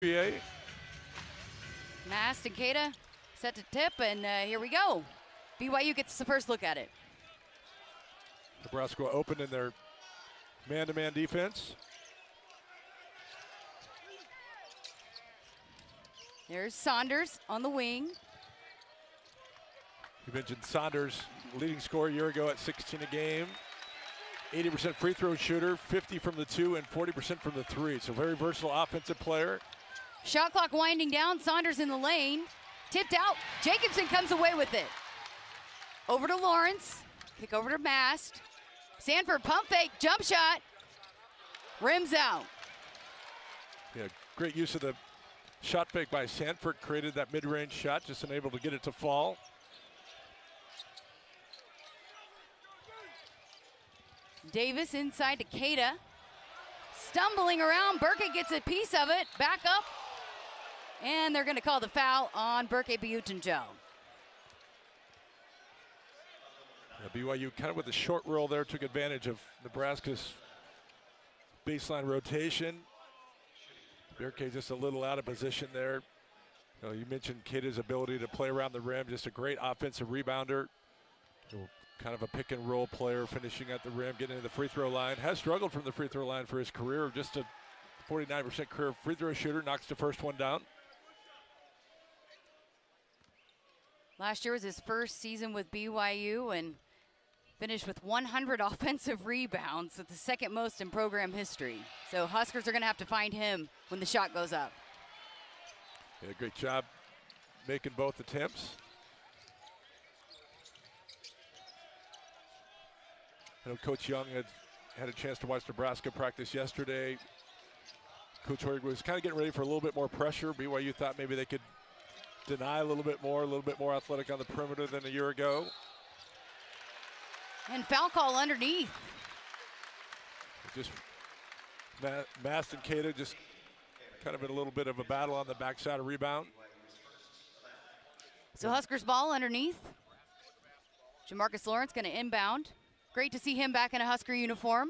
NBA. Mast and Keita set to tip, and here we go. BYU gets the first look at it. Nebraska open in their man-to-man defense. There's Saunders on the wing. You mentioned Saunders, leading scorer a year ago at 16 a game. 80% free throw shooter, 50 from the 2 and 40% from the 3. So very versatile offensive player. Shot clock winding down. Saunders in the lane. Tipped out. Jacobson comes away with it. Over to Lawrence. Kick over to Mast. Sanford pump fake. Jump shot. Rims out. Yeah, great use of the shot fake by Sanford. Created that mid-range shot. Just unable to get it to fall. Davis inside to Keita. Stumbling around. Burkett gets a piece of it. Back up. And they're going to call the foul on Burkett Butenjo. Yeah, BYU kind of with the short roll there took advantage of Nebraska's baseline rotation. Burkett just a little out of position there. You mentioned Keita's ability to play around the rim. Just a great offensive rebounder. Kind of a pick and roll player, finishing at the rim, getting to the free throw line. Has struggled from the free throw line for his career. Just a 49% career free throw shooter. Knocks the first one down. Last year was his first season with BYU and finished with 100 offensive rebounds, the second most in program history. So Huskers are going to have to find him when the shot goes up. Yeah, great job making both attempts. I know Coach Young had a chance to watch Nebraska practice yesterday. Coach Hoyer was kind of getting ready for a little bit more pressure. BYU thought maybe they could deny a little bit more athletic on the perimeter than a year ago. And foul call underneath. Just Mast and Keita just kind of in a little bit of a battle on the backside of rebound. So Huskers ball underneath. Jamarcus Lawrence going to inbound. Great to see him back in a Husker uniform.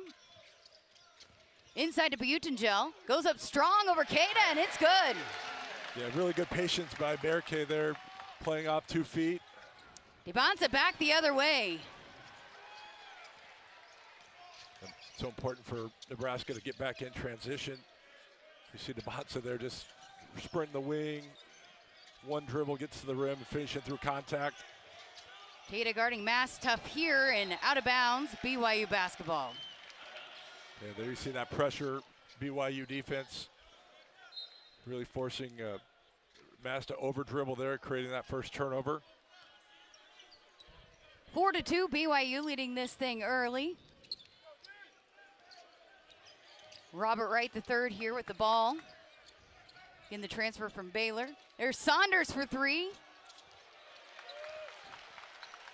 Inside to Butenjo. Goes up strong over Keita, and it's good. Yeah, really good patience by Berke there, playing off 2 feet. Dibonsa back the other way. And so important for Nebraska to get back in transition. You see Dibonsa there just sprinting the wing. One dribble, gets to the rim, and finishing through contact. Keita guarding Mast tough here and out of bounds. BYU basketball. Yeah, there you see that pressure. BYU defense really forcing Mast to over dribble there, creating that first turnover. 4-2, BYU leading this thing early. Robert Wright the third here with the ball. In the transfer from Baylor. There's Saunders for 3.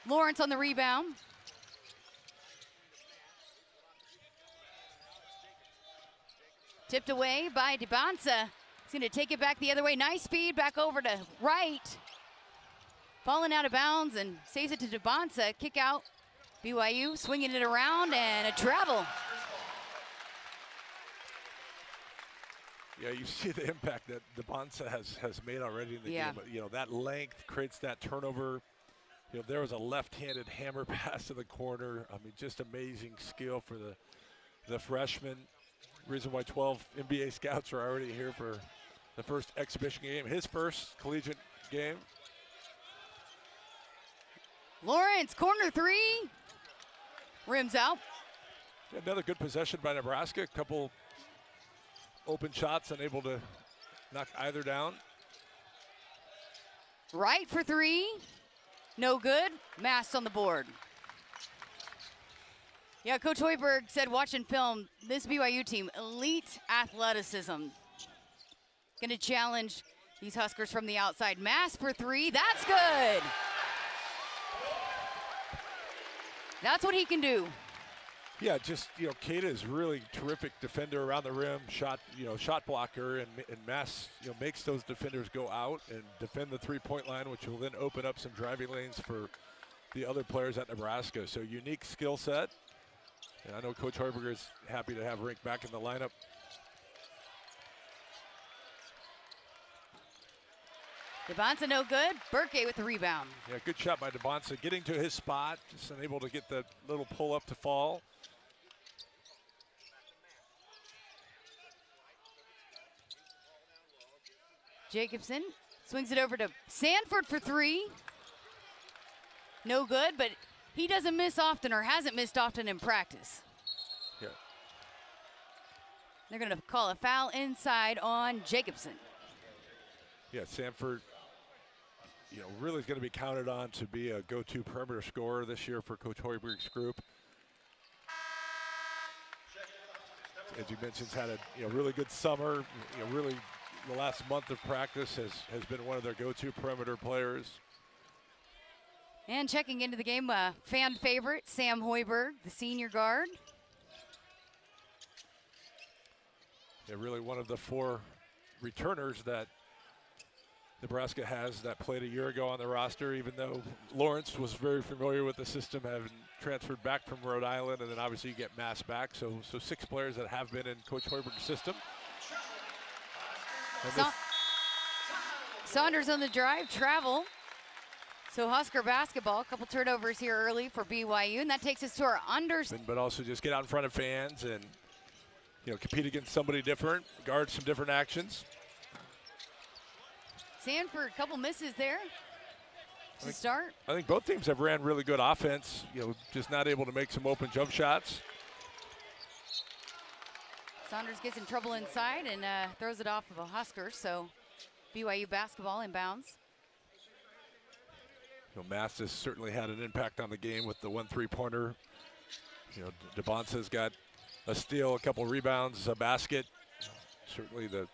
Lawrence on the rebound. Tipped away by Dibonsa. He's going to take it back the other way. Nice feed back over to Wright. Falling out of bounds and saves it to Dibonsa. Kick out. BYU swinging it around and a travel. Yeah, you see the impact that Dibonsa has made already in the game. But, that length creates that turnover. There was a left-handed hammer pass to the corner. I mean, just amazing skill for the freshman. Reason why 12 NBA scouts are already here for the first exhibition game, his first collegiate game. Lawrence, corner 3. Rims out. Another good possession by Nebraska. A couple open shots, unable to knock either down. Wright for 3. No good. Mast on the board. Yeah, Coach Hoiberg said watching film, this BYU team, elite athleticism. Going to challenge these Huskers from the outside. Mast for 3. That's good. That's what he can do. Yeah, just, Keita is really terrific defender around the rim, shot blocker, and Mast, makes those defenders go out and defend the three-point line, which will then open up some driving lanes for the other players at Nebraska. So unique skill set. And I know Coach Hoiberger is happy to have Rink back in the lineup. DeBonsa no good. Burke with the rebound. Yeah, good shot by DeBonsa, getting to his spot, just unable to get the little pull up to fall. Jacobson swings it over to Sanford for three. No good, but he doesn't miss often, or hasn't missed often in practice. Yeah. They're gonna call a foul inside on Jacobson. Yeah, Sanford, really is going to be counted on to be a go-to perimeter scorer this year for Coach Hoiberg's group. As you mentioned, he's had a really good summer. Really the last month of practice has been one of their go-to perimeter players. And checking into the game, fan favorite, Sam Hoiberg, the senior guard. Yeah, really one of the 4 returners that Nebraska has that played a year ago on the roster, even though Lawrence was very familiar with the system, having transferred back from Rhode Island, and then obviously you get Mass back. So 6 players that have been in Coach Hoiberg's system. Saunders on the drive, travel. So Husker basketball, a couple turnovers here early for BYU, and that takes us to our unders. But also just get out in front of fans and compete against somebody different, guard some different actions. Sanford, a couple misses there to start. I think both teams have ran really good offense, just not able to make some open jump shots. Saunders gets in trouble inside and throws it off of a Husker, so BYU basketball inbounds. Mass has certainly had an impact on the game with the 1 3-pointer. DeBonsa's got a steal, a couple rebounds, a basket. Certainly the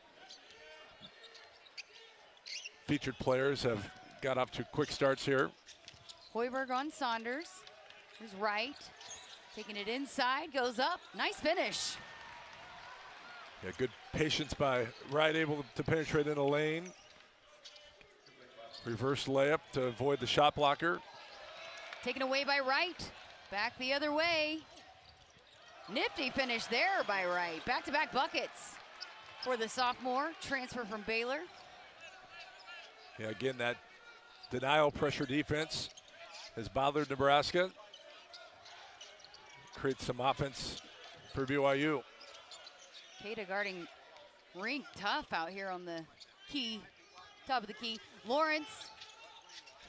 featured players have got off to quick starts here. Hoiberg on Saunders. Here's Wright. Taking it inside, goes up. Nice finish. Yeah, good patience by Wright, able to penetrate in the lane. Reverse layup to avoid the shot blocker. Taken away by Wright. Back the other way. Nifty finish there by Wright. Back-to-back buckets for the sophomore. Transfer from Baylor. Yeah, again, that denial pressure defense has bothered Nebraska. Creates some offense for BYU. Keita guarding Rink, tough out here on the key, top of the key. Lawrence,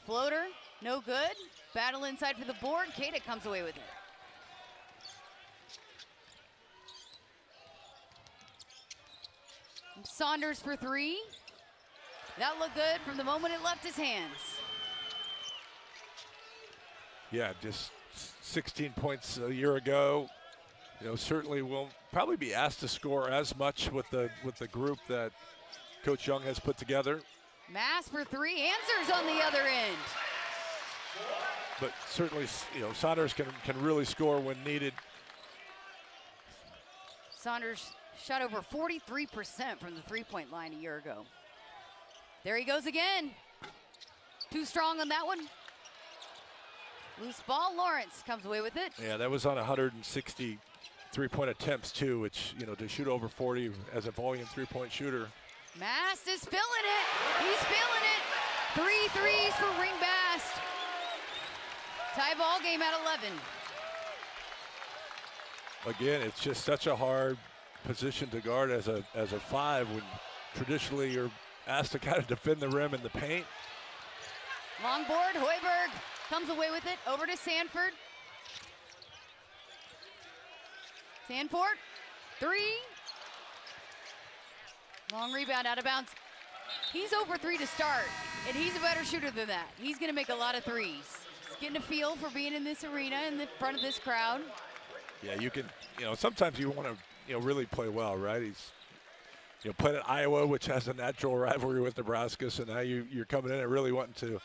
floater, no good. Battle inside for the board. Keita comes away with it. Saunders for three. That looked good from the moment it left his hands. Yeah, just 16 points a year ago. Certainly will probably be asked to score as much with the group that Coach Young has put together. Mass for three, answers on the other end. But certainly, Saunders can really score when needed. Saunders shot over 43% from the three-point line a year ago. There he goes again. Too strong on that one. Loose ball, Lawrence comes away with it. Yeah, that was on 160 three-point attempts too, which, to shoot over 40 as a volume three-point shooter. Mast is feeling it. He's feeling it. 3 threes for Ringbast. Tie ball game at 11. Again, it's just such a hard position to guard as a five when traditionally you're asked to kind of defend the rim in the paint. Long board, Hoiberg comes away with it. Over to Sanford. Sanford, three. Long rebound, out of bounds. He's over three to start, and he's a better shooter than that. He's gonna make a lot of threes. He's getting a feel for being in this arena in the front of this crowd. Yeah, you can, sometimes you want to, really play well, right? He's, played at Iowa, which has a natural rivalry with Nebraska, so now you're coming in and really wanting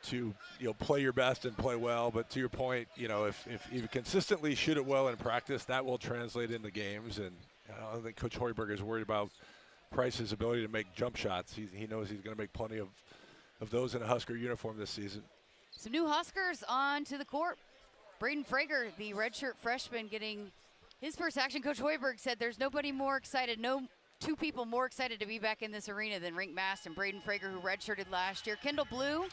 to play your best and play well. But to your point, if you consistently shoot it well in practice, that will translate into games. And I don't think Coach Hoiberg is worried about Price's ability to make jump shots. He knows he's going to make plenty of those in a Husker uniform this season. Some new Huskers on to the court. Braden Frager, the redshirt freshman, getting his first action. Coach Hoiberg said there's nobody more excited, no two people more excited to be back in this arena than Rink Mast and Braden Frager, who redshirted last year. Kendall Blue, one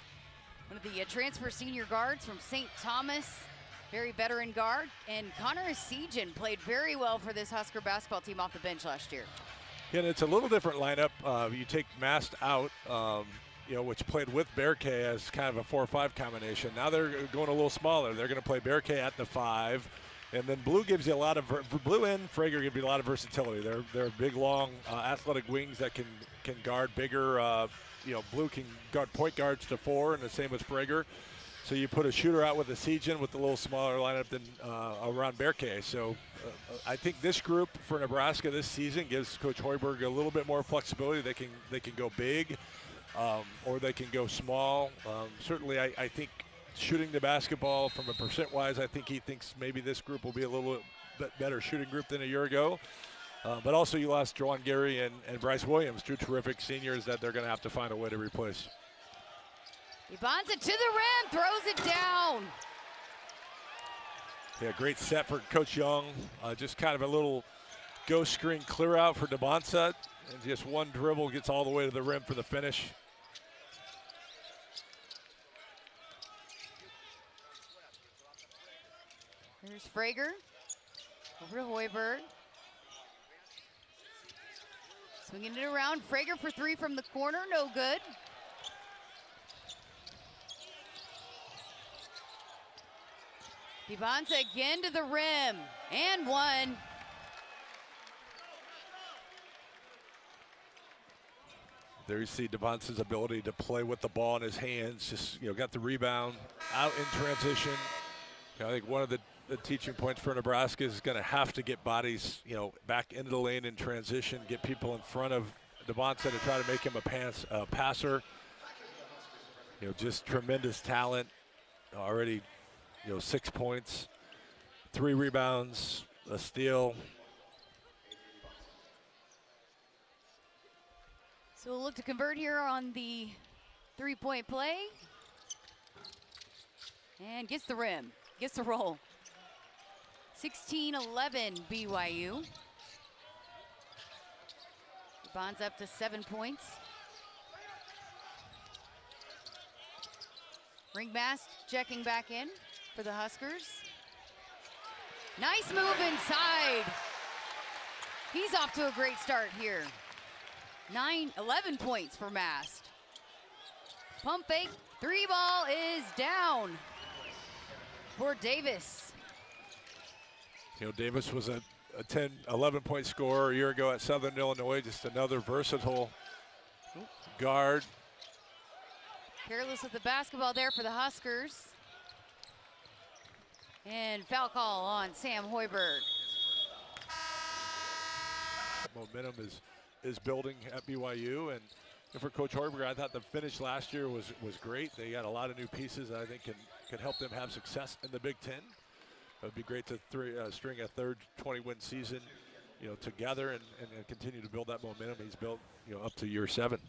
of the transfer senior guards from St. Thomas, very veteran guard. And Connor Sejan played very well for this Husker basketball team off the bench last year. Yeah, and it's a little different lineup. You take Mast out, which played with Bearkay as kind of a 4-5 combination. Now they're going a little smaller. They're going to play Bearkay at the 5. And then Blue gives you a lot of Blue and Frager give you a lot of versatility. They're big, long, athletic wings that can guard bigger. Blue can guard point guards to 4, and the same with Frager. So you put a shooter out with a Sejan with a little smaller lineup than around Bearkay. So I think this group for Nebraska this season gives Coach Hoiberg a little bit more flexibility. They can go big, or they can go small. Certainly, I think shooting the basketball from a percent-wise, I think he thinks maybe this group will be a little bit better shooting group than a year ago. But also you lost Juwan Gary and Bryce Williams, two terrific seniors that they're going to have to find a way to replace. Ibanza to the rim, throws it down. Yeah, great set for Coach Young. Just kind of a little ghost screen clear out for Debonsa. And just one dribble gets all the way to the rim for the finish. Here's Frager over to Hoiberg. Swinging it around. Frager for 3 from the corner, no good. Debonsa again to the rim, and one. There you see Debonsa's ability to play with the ball in his hands. Just got the rebound, out in transition. I think one of the teaching points for Nebraska is going to have to get bodies, back into the lane in transition, get people in front of Debonsa to try to make him a passer. Just tremendous talent already. 6 points, 3 rebounds, a steal. So we'll look to convert here on the 3-point play. And gets the rim, gets the roll. 16-11 BYU. Bonds up to 7 points. Ring Mast checking back in for the Huskers. Nice move inside. He's off to a great start here. 11 points for Mast. Pump fake, 3 ball is down for Davis. Davis was a 11-point scorer a year ago at Southern Illinois. Just another versatile guard. Careless with the basketball there for the Huskers. And foul call on Sam Hoiberg. Momentum is building at BYU, and for Coach Hoiberg, I thought the finish last year was great. They got a lot of new pieces that I think can help them have success in the Big Ten. It would be great to string a third 20-win season, together and continue to build that momentum he's built, up to year 7.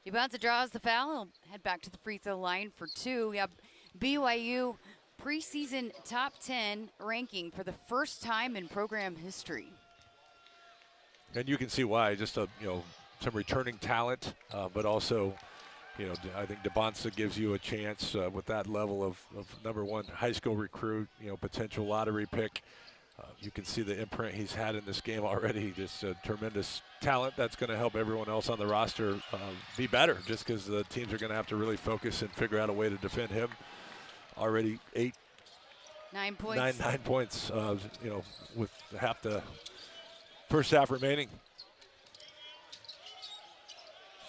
Ibanza draws the foul. He'll head back to the free throw line for 2. We have BYU preseason top 10 ranking for the first time in program history. And you can see why. Just some returning talent, but also, I think Debonsa gives you a chance with that level of #1 high school recruit, potential lottery pick. You can see the imprint he's had in this game already. Just a tremendous talent that's going to help everyone else on the roster be better, just because the teams are going to have to really focus and figure out a way to defend him. Already 9 points. 9 points, with half the first half remaining.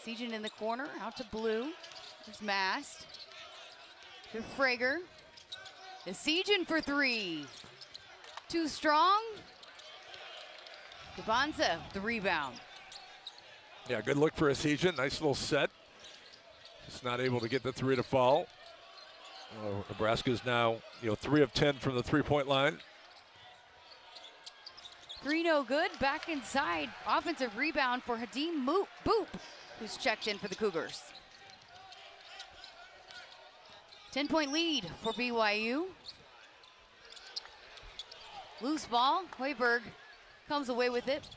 Sejan in the corner, out to Blue. There's Mast. To Frager. The Sejan for 3. Too strong. Debonsa, the rebound. Yeah, good look for a Sejan. Nice little set. Just not able to get the 3 to fall. Nebraska's now, 3 of 10 from the 3-point line. 3 no good. Back inside. Offensive rebound for Hadim Boop, who's checked in for the Cougars. 10-point lead for BYU. Loose ball. Hoiberg comes away with it.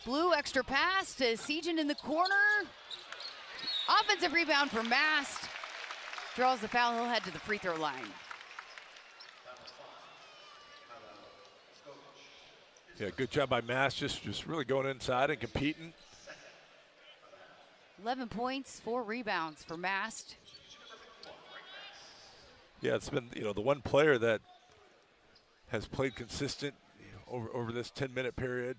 Blue extra pass to Sejan in the corner. Offensive rebound for Mast. Draws the foul, he'll head to the free throw line. Yeah, good job by Mast, just really going inside and competing. 11 points, 4 rebounds for Mast. Yeah, it's been, you know, the one player that has played consistent over this 10-minute period.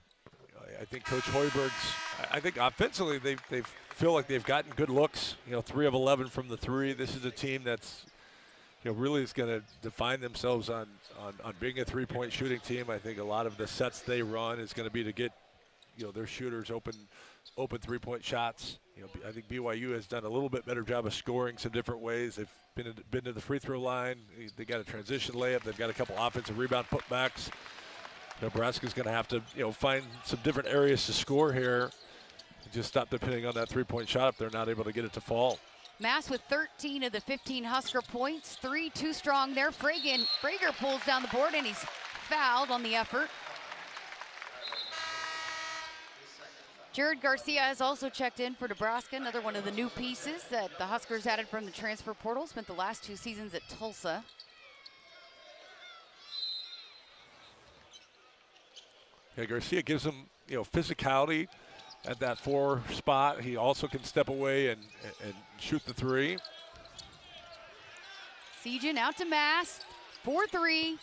I think Coach Hoiberg's, I think offensively they feel like they've gotten good looks. You know, 3 of 11 from the three. This is a team that's, you know, really is going to define themselves on being a three-point shooting team. I think a lot of the sets they run is going to be to get, you know, their shooters open three-point shots. You know, I think BYU has done a little bit better job of scoring some different ways. They've been to the free throw line. They got a transition layup. They've got a couple offensive rebound putbacks. Nebraska's going to have to, you know, find some different areas to score here. Just stop depending on that three-point shot if they're not able to get it to fall. Mass with 13 of the 15 Husker points. 3 too strong there. Frager pulls down the board, and he's fouled on the effort. Jared Garcia has also checked in for Nebraska, another one of the new pieces that the Huskers added from the transfer portal. Spent the last 2 seasons at Tulsa. Yeah, Garcia gives him, you know, physicality at that 4 spot. He also can step away and shoot the 3. Sejan out to Mass, 4-3.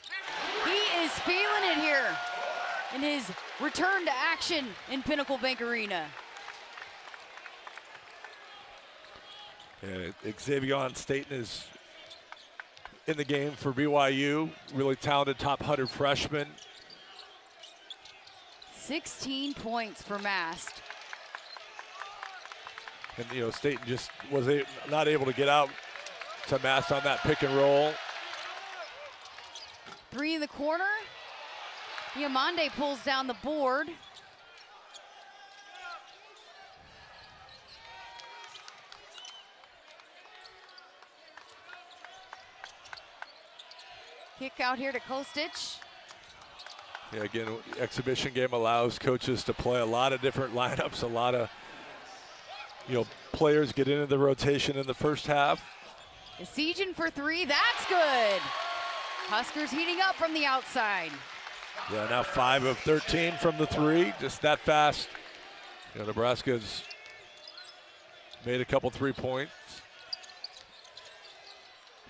He is feeling it here in his return to action in Pinnacle Bank Arena. Yeah, Xavier Staten is in the game for BYU. Really talented top 100 freshman. 16 points for Mast. And, you know, Staten just was not able to get out to Mast on that pick and roll. 3 in the corner. Diamande pulls down the board. Kick out here to Kostic. Yeah, again, exhibition game allows coaches to play a lot of different lineups, a lot of, you know, players get into the rotation in the first half. Sejan for 3, that's good. Huskers heating up from the outside. Yeah, now 5 of 13 from the 3, just that fast. You know, Nebraska's made a couple 3 points.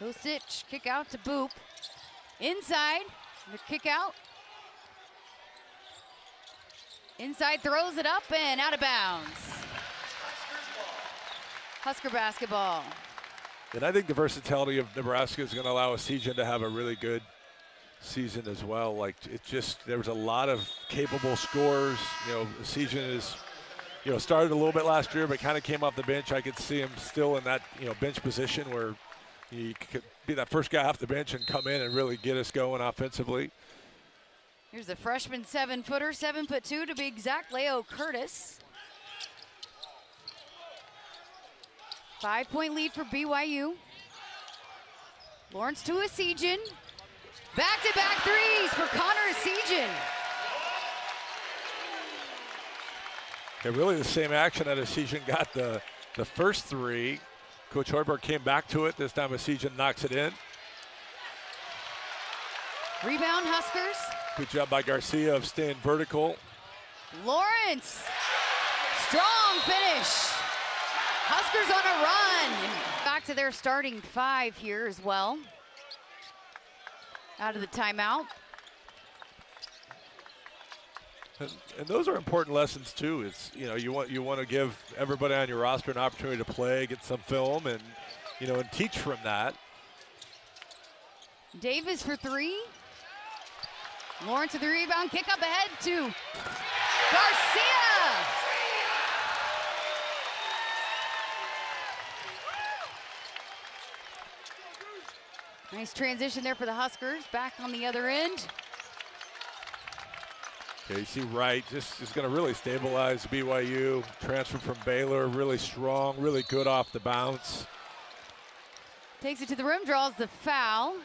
Kostic, kick out to Boop. Inside, the kick out. Inside, throws it up and out of bounds. Husker basketball. And I think the versatility of Nebraska is going to allow Sejan to have a really good season as well. Like, it just, there was a lot of capable scorers. You know, Sejan is, you know, started a little bit last year, but kind of came off the bench. I could see him still in that, you know, bench position where he could be that first guy off the bench and come in and really get us going offensively. Here's the freshman 7-footer, 7'2" to be exact, Leo Curtis. 5-point lead for BYU. Lawrence to Sejan. Back-to-back threes for Connor Sejan. Yeah, really the same action that Sejan got the first 3. Coach Hoiberg came back to it. This time Sejan knocks it in. Rebound Huskers. Good job by Garcia of staying vertical. Lawrence, strong finish. Huskers on a run. And back to their starting 5 here as well. Out of the timeout. And those are important lessons too. It's, you know, you want to give everybody on your roster an opportunity to play, get some film, and, you know, and teach from that. Davis for 3. Lawrence with the rebound, kick up ahead to Garcia. Nice transition there for the Huskers. Back on the other end. Yeah, you see Wright just is going to really stabilize BYU. Transfer from Baylor, really strong, really good off the bounce. Takes it to the rim, draws the foul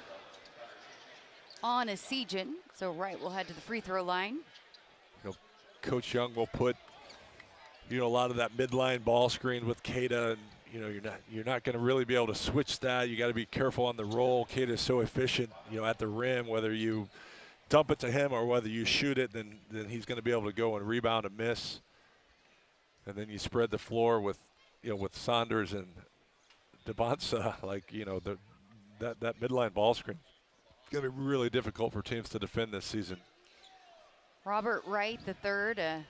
on Sejan. So Wright will head to the free throw line. You know, Coach Young will put a lot of that midline ball screen with Keita, and you're not going to really be able to switch that. You got to be careful on the roll. Keita is so efficient, at the rim. Whether you dump it to him or whether you shoot it, then he's going to be able to go and rebound and miss. And then you spread the floor with Saunders and DeBonsa, that midline ball screen. It's going to be really difficult for teams to defend this season. Robert Wright III, a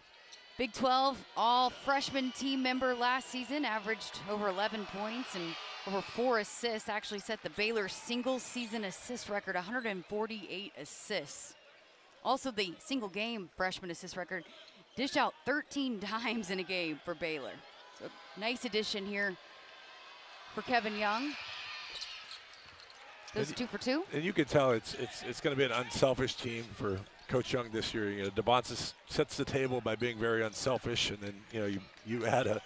Big 12 all-freshman team member last season, averaged over 11 points and over 4 assists, actually set the Baylor single-season assist record, 148 assists. Also the single-game freshman assist record, dished out 13 times in a game for Baylor. So nice addition here for Kevin Young. Those 2 for 2. And you can tell it's going to be an unselfish team for Coach Young this year. DeBonsa sets the table by being very unselfish, and then you add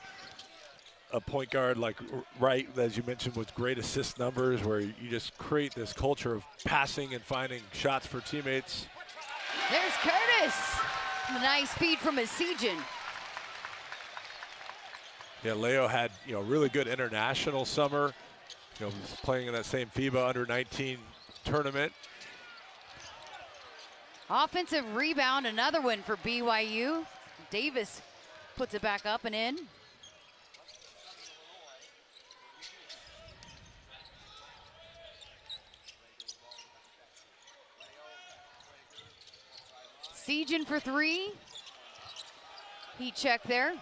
a point guard like Wright, as you mentioned, with great assist numbers, where you just create this culture of passing and finding shots for teammates. There's Curtis. The nice feed from Asijan. Yeah, Leo had really good international summer. He's playing in that same FIBA under-19 tournament. Offensive rebound, another one for BYU. Davis puts it back up and in. Asijan for 3. Heat check there.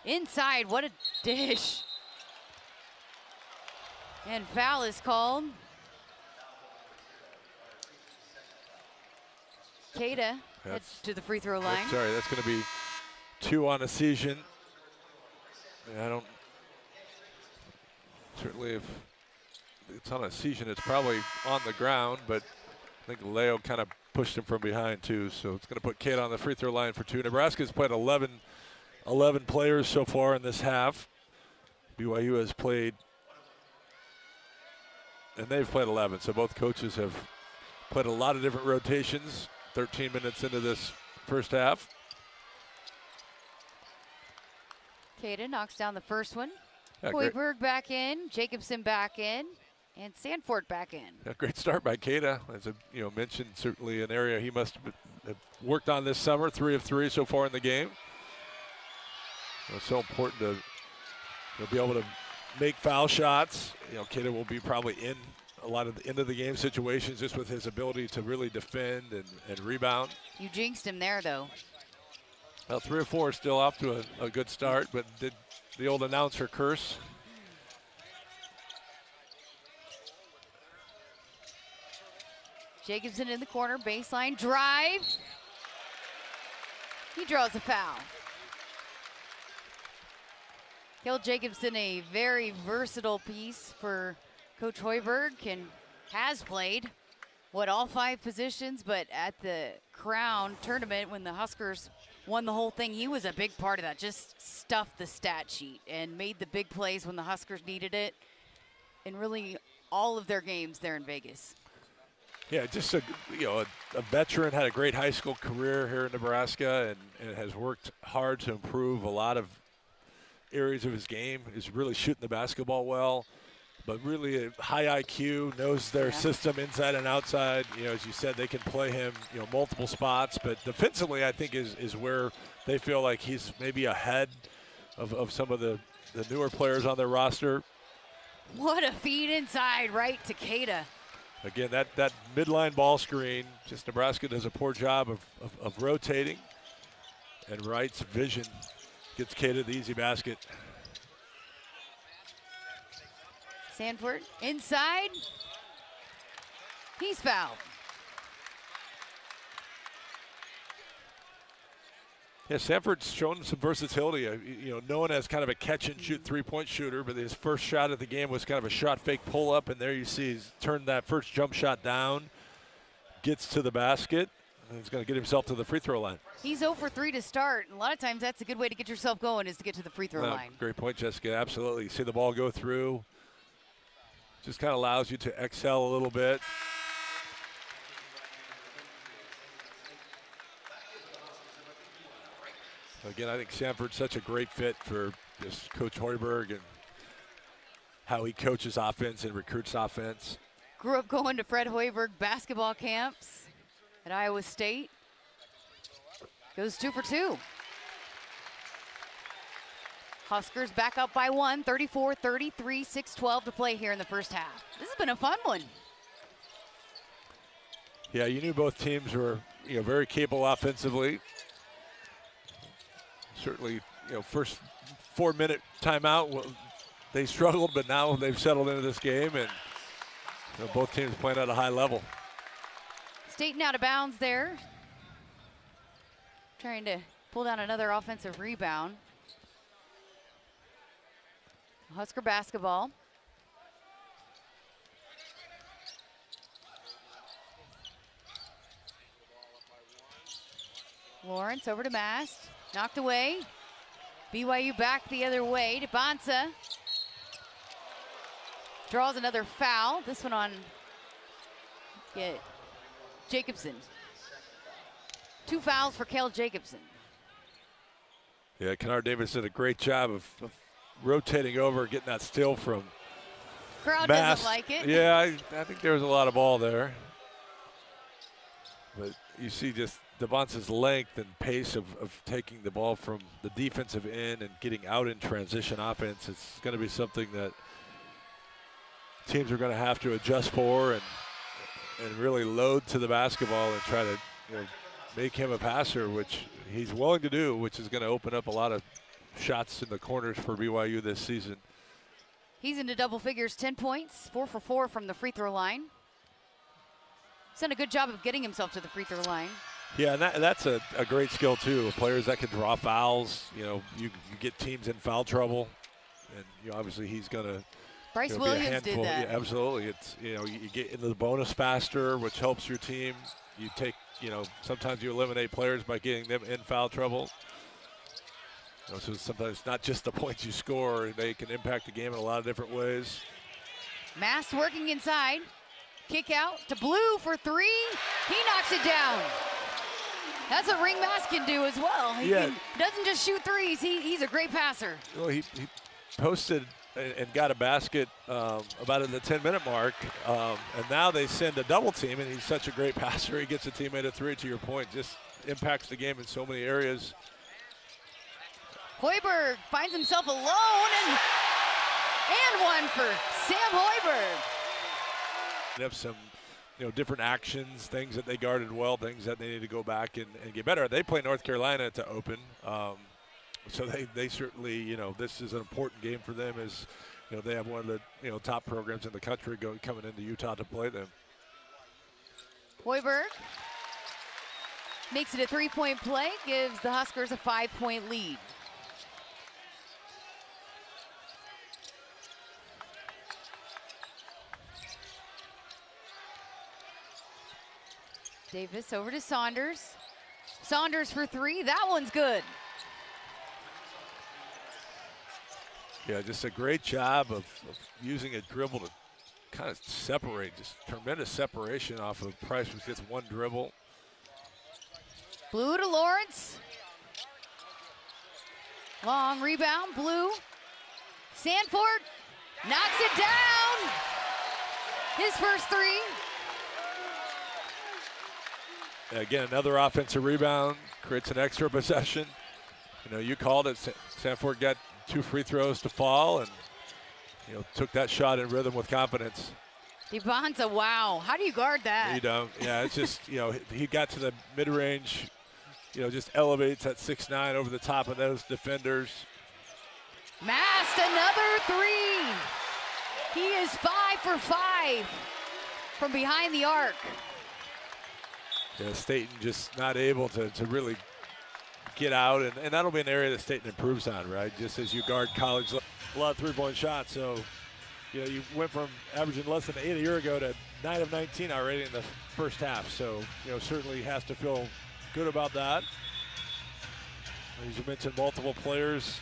Inside, what a dish. And foul is called. Keita heads to the free throw line. Sorry, that's going to be 2 on Asijan. Certainly if it's on Asijan, it's probably on the ground, but I think Leo kind of pushed him from behind too, so it's going to put Keita on the free throw line for 2. Nebraska's played 11 players so far in this half. BYU has played, and they've played 11, so both coaches have played a lot of different rotations. 13 minutes into this first half. Keita knocks down the first one. Yeah, Hoiberg back in, Jacobson back in, and Sanford back in. Yeah, great start by Keita. As I mentioned, certainly an area he must have worked on this summer. 3 of 3 so far in the game. It's so important to be able to make foul shots. Keita will be probably in a lot of the end of the game situations just with his ability to really defend and rebound. You jinxed him there, though. Well, 3 or 4 still off to a good start, but did the old announcer curse? Jacobson in the corner, baseline drive. He draws a foul. Cale Jacobson, a very versatile piece for Coach Hoiberg, has played all 5 positions, but at the Crown tournament when the Huskers won the whole thing, he was a big part of that. Just stuffed the stat sheet and made the big plays when the Huskers needed it in really all of their games there in Vegas. Yeah, just a veteran, had a great high school career here in Nebraska and has worked hard to improve a lot of areas of his game. Is really shooting the basketball well, but really a high IQ, knows their system inside and outside. As you said, they can play him, multiple spots, but defensively I think is where they feel like he's maybe ahead of some of the newer players on their roster. What a feed inside right to Keita. Again, that midline ball screen, just Nebraska does a poor job of rotating, and Wright's vision gets Keita the easy basket. Sanford inside. He's fouled. Yeah, Sanford's shown some versatility. Known as kind of a catch-and-shoot three-point shooter, but his first shot of the game was kind of a shot-fake pull-up, and there you see he's turned that first jump shot down, gets to the basket, and he's going to get himself to the free throw line. He's 0 for 3 to start. A lot of times that's a good way to get yourself going, is to get to the free throw line. Great point, Jessica. Absolutely. You see the ball go through. Just kind of allows you to excel a little bit. Again, I think Sanford's such a great fit for just Coach Hoiberg and how he coaches offense and recruits offense. Grew up going to Fred Hoiberg basketball camps at Iowa State. Goes 2 for 2. Huskers back up by 1, 34-33, 6:12 to play here in the first half. This has been a fun one. Yeah, you knew both teams were, very capable offensively. Certainly, first 4-minute timeout, they struggled, but now they've settled into this game, and both teams playing at a high level. Staten out of bounds there. Trying to pull down another offensive rebound. Husker basketball. Lawrence over to Mast. Knocked away. BYU back the other way to Bonsa. Draws another foul. This one on Jacobson. 2 fouls for Cale Jacobson. Yeah, Kennard Davis did a great job of rotating over, getting that steal from Crowd Mast. doesn't like it. Yeah, I think there was a lot of ball there. But you see just Devonta's length and pace of taking the ball from the defensive end and getting out in transition offense. It's going to be something that teams are going to have to adjust for and really load to the basketball and try to make him a passer, which he's willing to do, which is going to open up a lot of shots in the corners for BYU this season. He's into double figures, 10 points, 4 for 4 from the free throw line. He's done a good job of getting himself to the free throw line. Yeah, and that's a great skill too. Players that can draw fouls, you get teams in foul trouble, and obviously he's going to Bryce Williams did that. Yeah, absolutely. It's you get into the bonus faster, which helps your team. You take sometimes you eliminate players by getting them in foul trouble. So sometimes it's not just the points you score; they can impact the game in a lot of different ways. Mast working inside, kick out to Blue for 3. He knocks it down. That's what Ring Mast can do as well. He doesn't just shoot threes. He's a great passer. Well, he posted and got a basket about at the 10-minute mark, and now they send a double team, and he's such a great passer. He gets a teammate a 3, to your point, just impacts the game in so many areas. Hoiberg finds himself alone, and one for Sam Hoiberg. They have some different actions, things that they guarded well, things that they need to go back and get better. They play North Carolina to open. So they certainly, this is an important game for them as, they have one of the, top programs in the country coming into Utah to play them. Hoiberg makes it a 3-point play, gives the Huskers a 5-point lead. Davis over to Saunders. Saunders for 3, that one's good. Yeah, just a great job of using a dribble to kind of separate, just tremendous separation off of Price, which gets one dribble. Blue to Lawrence. Long rebound, Blue. Sanford knocks it down. His first 3. Again, another offensive rebound, creates an extra possession. You called it. Sanford got 2 free throws to fall and, took that shot in rhythm with confidence. Devonta, wow. How do you guard that? You don't. Yeah, it's just, he got to the mid-range, just elevates at 6'9" over the top of those defenders. Mast, another 3. He is 5 for 5 from behind the arc. Yeah, Staten just not able to really get out, and that'll be an area that Staten improves on, right? Just as you guard college, a lot of 3-point shots. So, you went from averaging less than 8 a year ago to 9 of 19 already in the first half. So, certainly has to feel good about that. As you mentioned, multiple players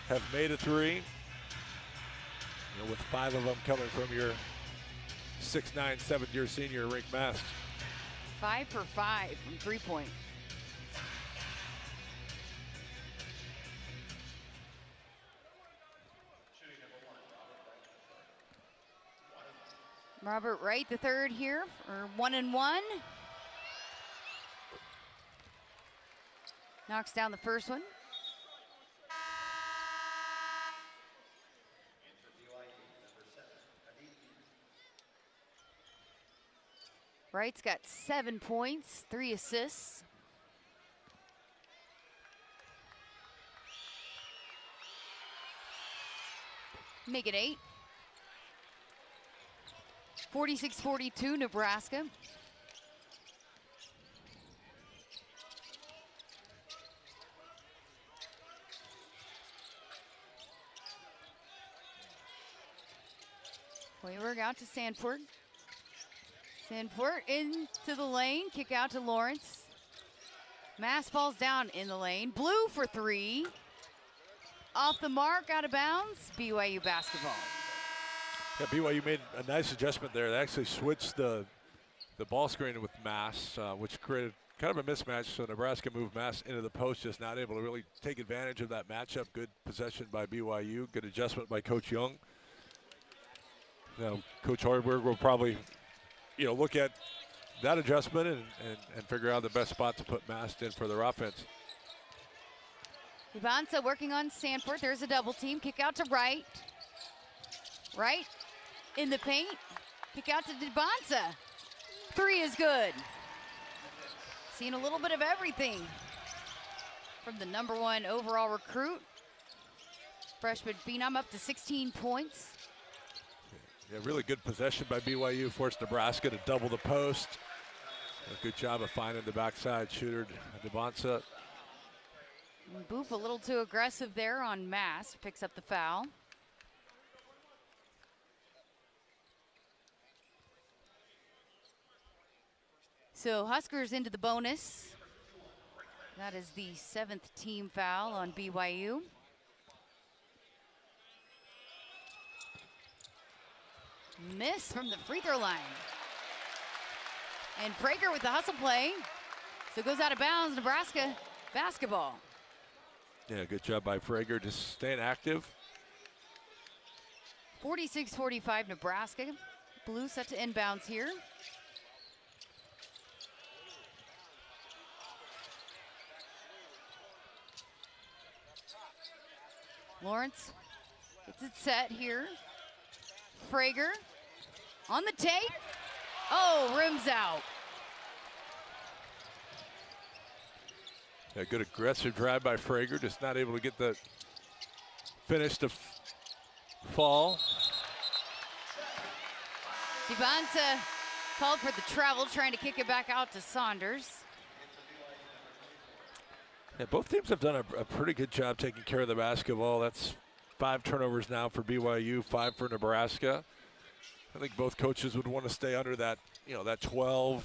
have made a 3, with 5 of them coming from your 6'9", 7th-year senior Rick Mast. 5 for 5 from 3-point. Robert Wright, the third here, for 1-1. Knocks down the first one. Wright's got 7 points, 3 assists. Make it 8. 46-42, Nebraska. Hoiberg out to Sanford. Sanford into the lane, kick out to Lawrence. Mass falls down in the lane. Blue for 3. Off the mark, out of bounds, BYU basketball. Yeah, BYU made a nice adjustment there. They actually switched the ball screen with Mass, which created kind of a mismatch. So Nebraska moved Mass into the post, just not able to really take advantage of that matchup. Good possession by BYU. Good adjustment by Coach Young. Now, Coach Hoiberg will probably, look at that adjustment and figure out the best spot to put Mass in for their offense. Ivanza working on Sanford. There's a double team. Kick out to Wright. Wright in the paint. Kick out to DeBonza. 3 is good. Seeing a little bit of everything from the #1 overall recruit. Freshman phenom up to 16 points. Yeah, really good possession by BYU. Forced Nebraska to double the post. A good job of finding the backside shooter, DeBonza. Boop a little too aggressive there on Mass. Picks up the foul. So Huskers into the bonus. That is the 7th team foul on BYU. Miss from the free throw line. And Prager with the hustle play. So it goes out of bounds, Nebraska basketball. Yeah, good job by Prager, just staying active. 46-45 Nebraska. Blue set to inbounds here. Lawrence gets it set here. Prager on the take. Oh, rims out. Yeah, good aggressive drive by Prager, just not able to get the finish to fall. DeBonza called for the travel, trying to kick it back out to Saunders. Yeah, both teams have done a pretty good job taking care of the basketball. That's 5 turnovers now for BYU, 5 for Nebraska. I think both coaches would want to stay under that, that 12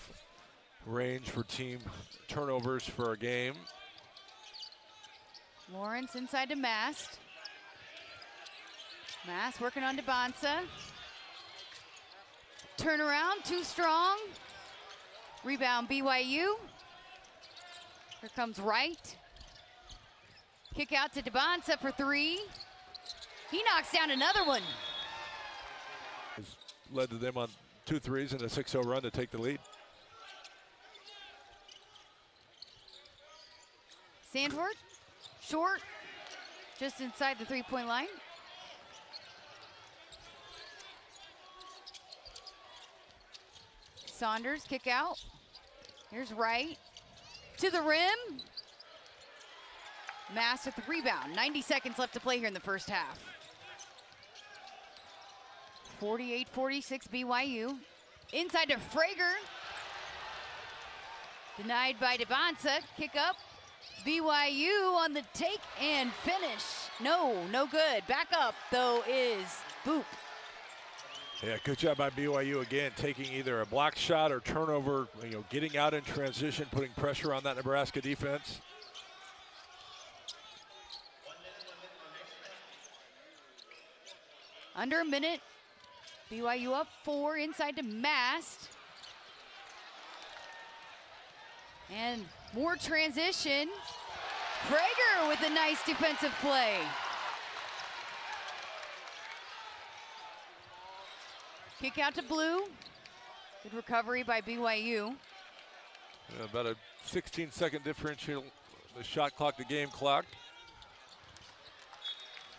range for team turnovers for a game. Lawrence inside to Mast. Mast working on DeBonza. Turnaround, too strong. Rebound BYU. Here comes Wright. Kick out to DeBonza for 3. He knocks down another one. Has led to them on 2 threes and a 6-0 run to take the lead. Sandford, short, just inside the 3-point line. Saunders, kick out. Here's Wright to the rim. Mass with the rebound. 90 seconds left to play here in the first half. 48-46 BYU. Inside to Prager. Denied by DeBonza. Kick up. BYU on the take and finish. No good. Back up, though, is Boop. Yeah, good job by BYU again, taking either a block shot or turnover, getting out in transition, putting pressure on that Nebraska defense. Under a minute. BYU up 4, inside to Mast. And more transition. Prager with a nice defensive play. Kick out to Blue. Good recovery by BYU. About a 16-second differential, the shot clock to game clock.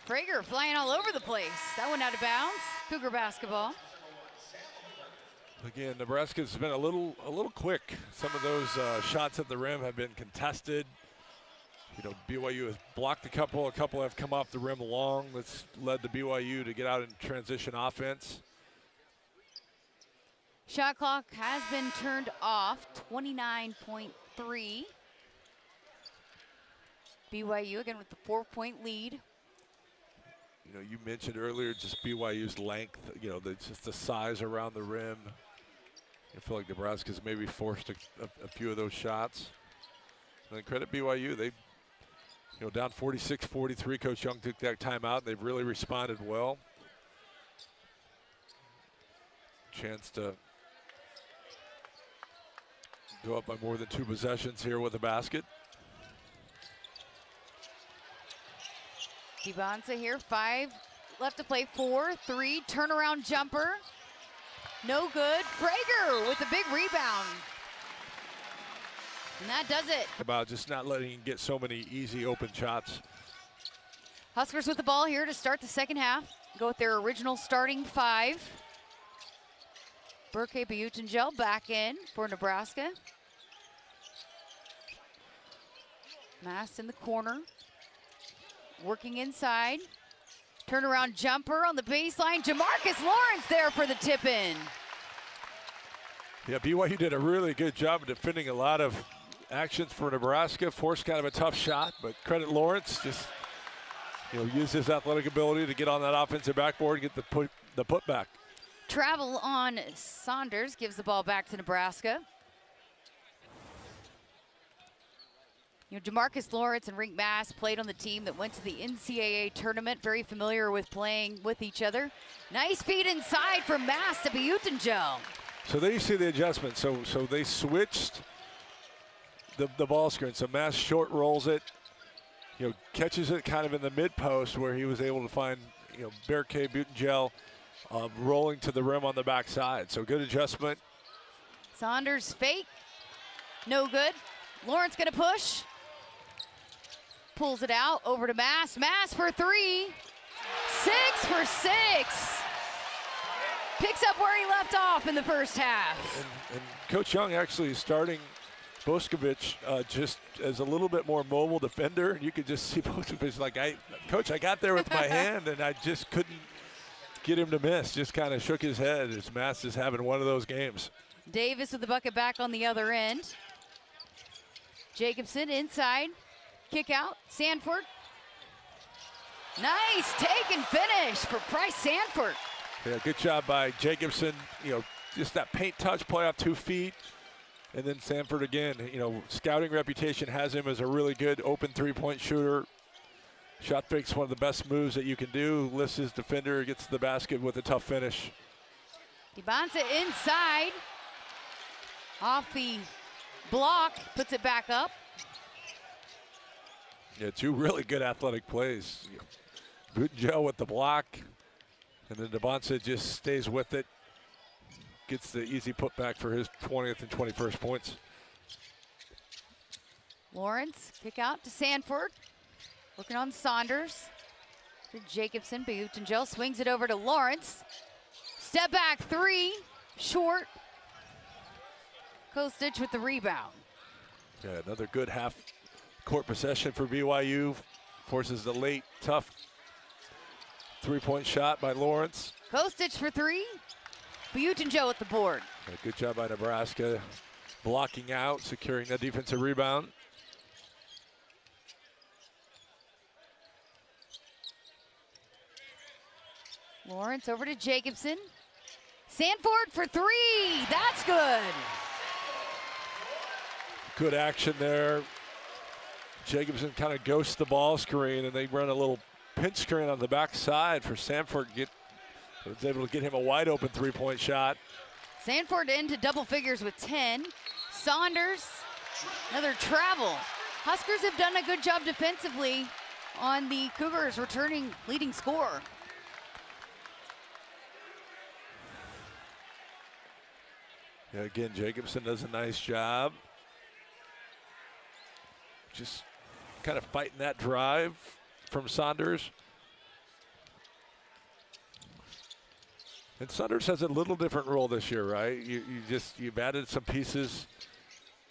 Frager flying all over the place. That one out of bounds. Cougar basketball. Again, Nebraska's been a little quick. Some of those shots at the rim have been contested. You know, BYU has blocked a couple have come off the rim long. That's led the BYU to get out in transition offense. Shot clock has been turned off, 29.3. BYU again with the 4-point lead. You know, you mentioned earlier just BYU's length, you know, just the size around the rim. I feel like Nebraska's maybe forced a few of those shots. And then credit BYU, they, you know, down 46-43. Coach Young took that timeout, and they've really responded well. Chance to go up by more than 2 possessions here with a basket. Dibonsa here, 5 left to play, 4-3, turnaround jumper. No good. Frager with a big rebound. And that does it. About just not letting him get so many easy open shots. Huskers with the ball here to start the second half. Go with their original starting 5. Berke Buyutengel back in for Nebraska. Mast in the corner. Working inside. Turnaround jumper on the baseline. Jamarcus Lawrence there for the tip-in. Yeah, BYU did a really good job of defending a lot of actions for Nebraska. Forced kind of a tough shot, but credit Lawrence. Just, you know, use his athletic ability to get on that offensive backboard and get the putback. Travel on Saunders gives the ball back to Nebraska. You know, Jamarcus Lawrence and Rink Mass played on the team that went to the NCAA tournament, very familiar with playing with each other. Nice feed inside from Mass to Buyutengel. So there you see the adjustment. So they switched the ball screen. So Mass short rolls it, you know, catches it kind of in the mid post where he was able to find, you know, Berke Buyutengel rolling to the rim on the backside. So good adjustment. Saunders fake, no good. Lawrence gonna push. Pulls it out over to Mass. Mass for 3. 6 for 6. Picks up where he left off in the first half. And Coach Young actually is starting Boskovic just as a little bit more mobile defender. You could just see Boskovic like, Coach, I got there with my hand and I just couldn't get him to miss. Just kind of shook his head as Mass is having one of those games. Davis with the bucket back on the other end. Jacobson inside. Kick out. Sanford. Nice take and finish for Bryce Sanford. Yeah, good job by Jacobson. You know, just that paint touch play off 2 feet. And then Sanford again, you know, scouting reputation has him as a really good open 3-point shooter. Shot fake's one of the best moves that you can do. Lifts his defender, gets to the basket with a tough finish. Dibonsa inside. Off the block, puts it back up. Yeah, 2 really good athletic plays. Buyutengel with the block, and then Dibonsa just stays with it. Gets the easy putback for his 20th and 21st points. Lawrence, kick out to Sanford. Working on Saunders. To Jacobson, Buyutengel swings it over to Lawrence. Step back 3, short. Kostic with the rebound. Yeah, another good half-court possession for BYU. Forces the late, tough 3-point shot by Lawrence. Kostic for 3. Buyutengel with the board. Yeah, good job by Nebraska. Blocking out, securing the defensive rebound. Lawrence over to Jacobson. Sanford for 3. That's good. Good action there. Jacobson kind of ghosts the ball screen, and they run a little pinch screen on the backside for Sanford. Was able to get him a wide open 3-point shot. Sanford into double figures with 10. Saunders, another travel. Huskers have done a good job defensively on the Cougars returning leading scorer. Yeah, again, Jacobson does a nice job. Just kind of fighting that drive from Saunders. And Saunders has a little different role this year, right? You've added some pieces,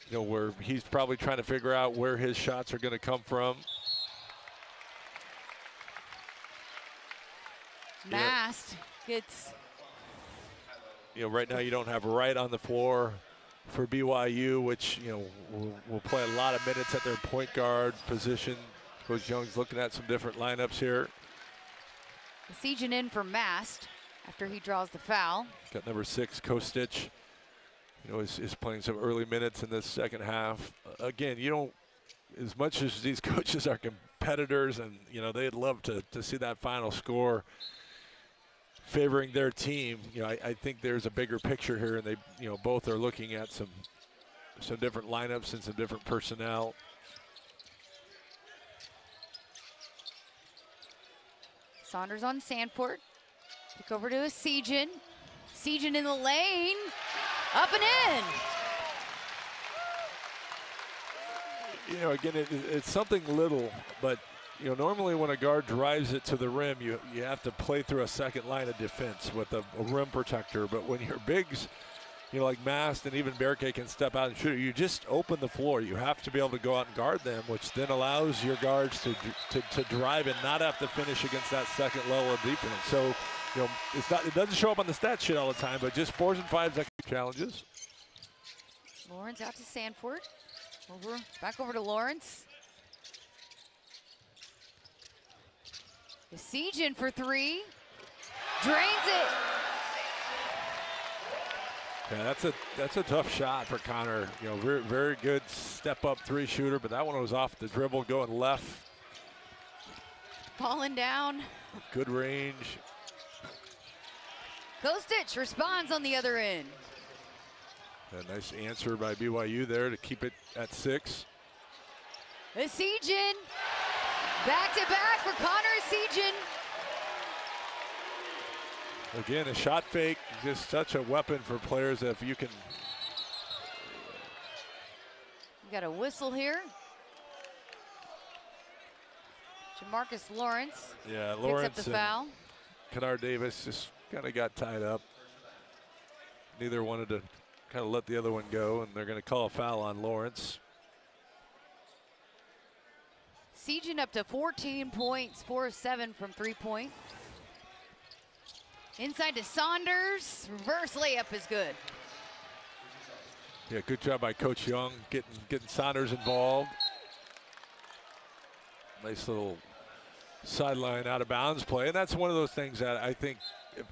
you know, where he's probably trying to figure out where his shots are going to come from. Mast gets. You know, right now you don't have Wright on the floor for BYU, which, you know, will play a lot of minutes at their point guard position. Coach Young's looking at some different lineups here. Besieging in for Mast after he draws the foul. Got number 6, Kostic, you know, is playing some early minutes in this second half. Again, you don't, as much as these coaches are competitors and, you know, they'd love to see that final score favoring their team, you know, I think there's a bigger picture here, and they, you know, both are looking at some different lineups and some different personnel. Saunders on Sanford. Kick over to Besieging. Besieging in the lane. Up and in. You know, again, it's something little, but you know, normally when a guard drives it to the rim, you have to play through a second line of defense with a rim protector. But when your bigs, you know, like Mast and even Berke can step out and shoot it, you just open the floor. You have to be able to go out and guard them, which then allows your guards to drive and not have to finish against that second level of defense. So, you know, it doesn't show up on the stat sheet all the time, but just 4s and 5s that challenges. Lawrence out to Sanford. Back over to Lawrence. Besieging for 3. Drains it. Yeah, that's a tough shot for Connor. You know, very, very good step-up 3 shooter, but that one was off the dribble going left. Falling down. Good range. Kostic responds on the other end. A nice answer by BYU there to keep it at 6. Besieging. Back-to-back for Connor Besieging. Again, a shot fake, just such a weapon for players if you can. We got a whistle here. Jamarcus Lawrence. Yeah, Lawrence picks up the foul. Kennard Davis just kind of got tied up. Neither wanted to kind of let the other one go, and they're going to call a foul on Lawrence. Besieging up to 14 points, 4 of 7 from 3-point. Inside to Saunders. Reverse layup is good. Yeah, good job by Coach Young getting Saunders involved. Nice little sideline out of bounds play. And that's one of those things that I think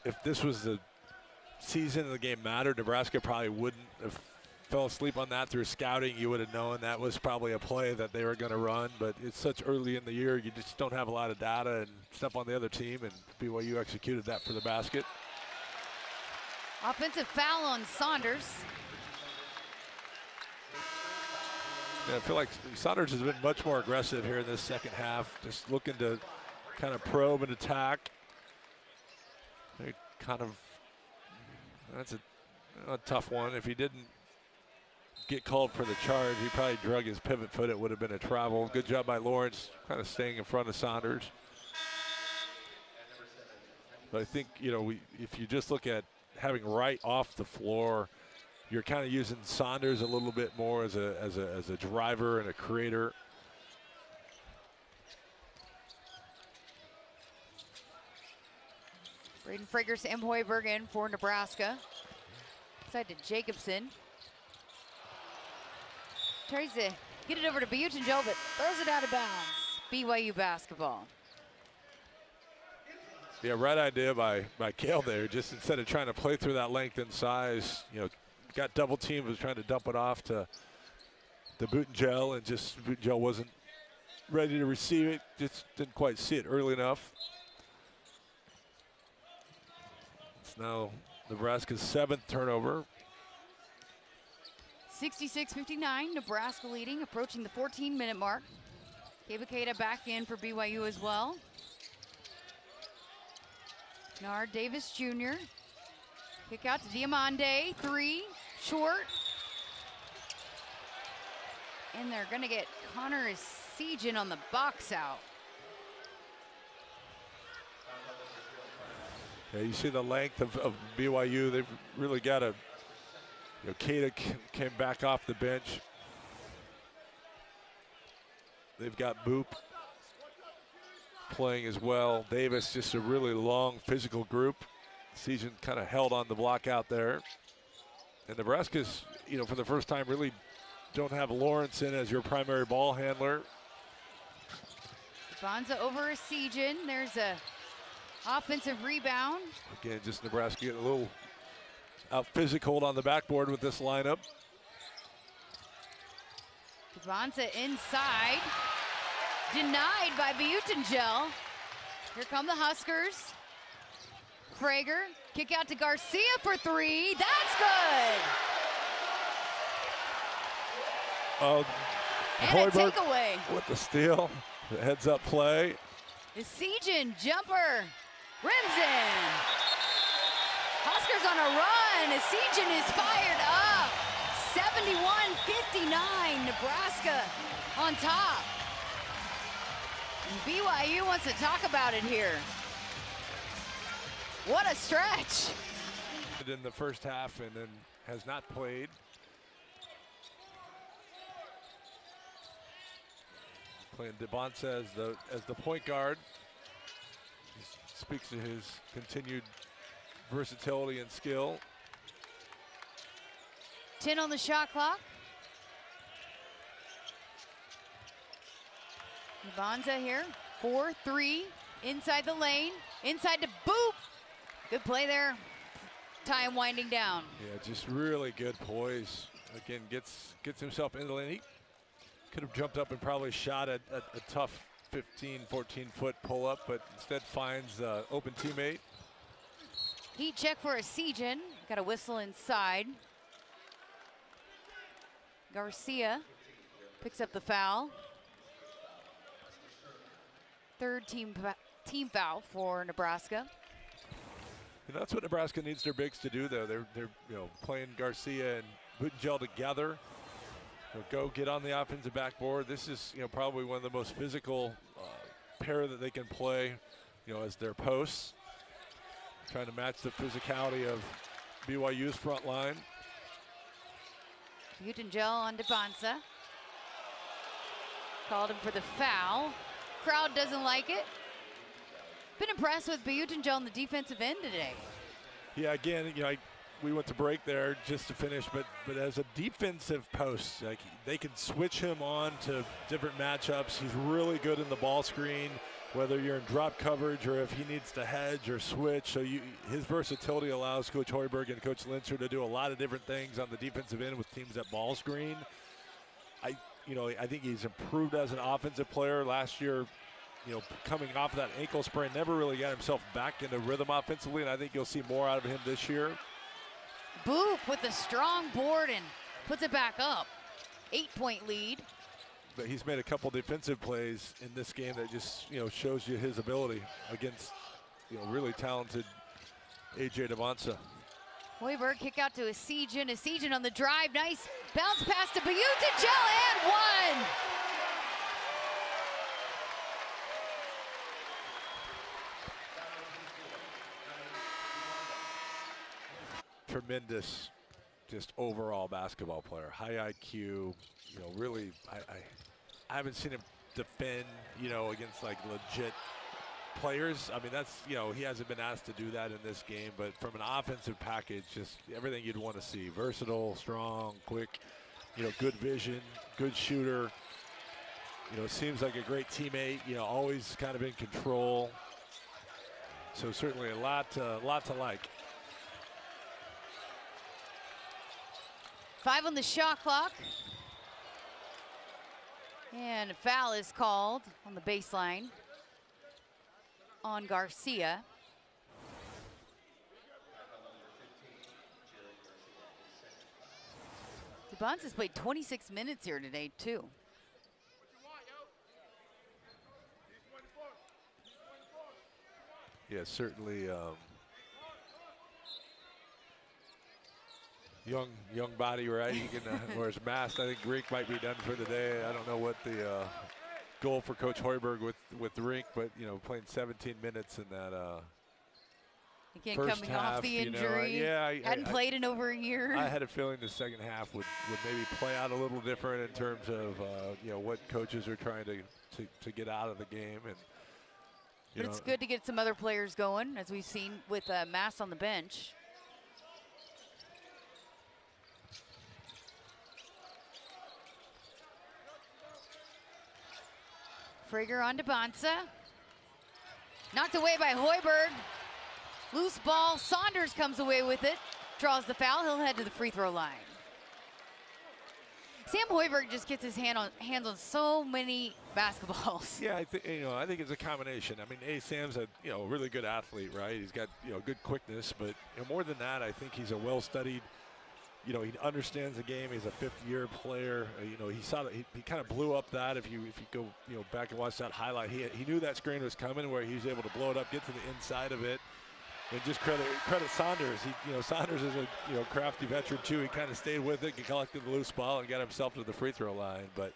if this was the season and the game mattered, Nebraska probably wouldn't have fell asleep on that through scouting. You would have known that was probably a play that they were going to run, but it's such early in the year, you just don't have a lot of data and stuff on the other team, and BYU executed that for the basket. Offensive foul on Saunders. Yeah, I feel like Saunders has been much more aggressive here in this second half, just looking to kind of probe and attack. They kind of, that's a tough one. If he didn't get called for the charge, he probably drug his pivot foot. It would have been a travel. Good job by Lawrence, kind of staying in front of Saunders. But I think, you know, if you just look at having Wright off the floor, you're kind of using Saunders a little bit more as a driver and a creator. Braden Fragers and Hoiberg in for Nebraska. Side to Jacobson. Tries to get it over to Butenjo, but throws it out of bounds. BYU basketball. Yeah, right idea by Cale there. Just instead of trying to play through that length and size, you know, got double teamed, was trying to dump it off to Butenjo, and just Butenjo wasn't ready to receive it. Just didn't quite see it early enough. It's now Nebraska's 7th turnover. 66-59, Nebraska leading, approaching the 14-minute mark. Kebakeda back in for BYU as well. Kennard Davis Jr. Kick out to Diamande, 3. short. And they're going to get Connor Sejan on the box out. Yeah, you see the length of BYU. They've really got a, Kada came back off the bench. They've got Boop playing as well. Davis, just a really long physical group. Season kind of held on the block out there. And Nebraska's, for the first time really don't have Lawrence in as your primary ball handler. Bonza over Sejan. There's a offensive rebound. Again, just Nebraska getting a little out physical on the backboard with this lineup. Bonza inside. Denied by Butengel. Here come the Huskers. Frager, kick out to Garcia for three. That's good. Oh, and a takeaway. With the steal, the heads-up play. The Sejan jumper rims in. Huskers on a run. Sejan is fired up. 71-59, Nebraska on top. And BYU wants to talk about it here. What a stretch. In the first half and then has not played. Playing DeBonce as the point guard. He speaks to his continued versatility and skill. 10 on the shot clock. Bonza here, 4-3, inside the lane, inside to Boop. Good play there, time winding down. Yeah, just really good poise. Again, gets himself into the lane. He could have jumped up and probably shot at a tough 15, 14-foot pull-up, but instead finds open teammate. Heat check for a Sejan, got a whistle inside. Garcia picks up the foul. Third team foul for Nebraska. That's what Nebraska needs their bigs to do, though. They're playing Garcia and Butengel together. Go get on the offensive backboard. This is probably one of the most physical pair that they can play, as their posts. Trying to match the physicality of BYU's front line. Butengel on DeBonza. Called him for the foul. Crowd doesn't like it. Been impressed with Butengel on the defensive end today. Yeah, again, we went to break there just to finish, but as a defensive post, they can switch him on to different matchups. He's really good in the ball screen, whether you're in drop coverage or if he needs to hedge or switch. So his versatility allows Coach Hoiberg and Coach Linser to do a lot of different things on the defensive end with teams that ball screen. I think he's improved as an offensive player. Last year, coming off of that ankle sprain, never really got himself back into rhythm offensively, and I think you'll see more out of him this year. Boop with a strong board and puts it back up. 8-point lead. But he's made a couple defensive plays in this game that just, shows you his ability against, really talented A.J. DeBonce. Hoiberg kick out to a Sejan on the drive. Nice bounce pass to Butengel and one. Tremendous, just overall basketball player. High IQ, really, I haven't seen him defend, against like legit players. I mean, that's, he hasn't been asked to do that in this game, but from an offensive package, just everything you'd want to see. Versatile, strong, quick, good vision, good shooter. Seems like a great teammate, always kind of in control. So certainly a lot to like. 5 on the shot clock. And a foul is called on the baseline on Garcia. DeBonce has played 26 minutes here today, too. Yeah, certainly. young body, right? He can, whereas Mast, I think Rink might be done for the day. I don't know what the goal for Coach Hoiberg with Rink, but playing 17 minutes in that again, first coming half, off the injury. Hadn't played in over a year. I had a feeling the second half would maybe play out a little different in terms of what coaches are trying to get out of the game. And but it's good to get some other players going, as we've seen with Mast on the bench. Frager on to Bonsa. Knocked away by Hoiberg. Loose ball. Saunders comes away with it. Draws the foul. He'll head to the free throw line. Sam Hoiberg just gets his hands on so many basketballs. Yeah, I think it's a combination. I mean, Sam's a really good athlete, right? He's got good quickness, but more than that, I think he's a well-studied. He understands the game. He's a fifth-year player. He saw that he kind of blew up that. If you go back and watch that highlight, he knew that screen was coming, where he was able to blow it up, get to the inside of it, and just credit Saunders. Saunders is a crafty veteran too. He kind of stayed with it, he collected the loose ball, and got himself to the free throw line. But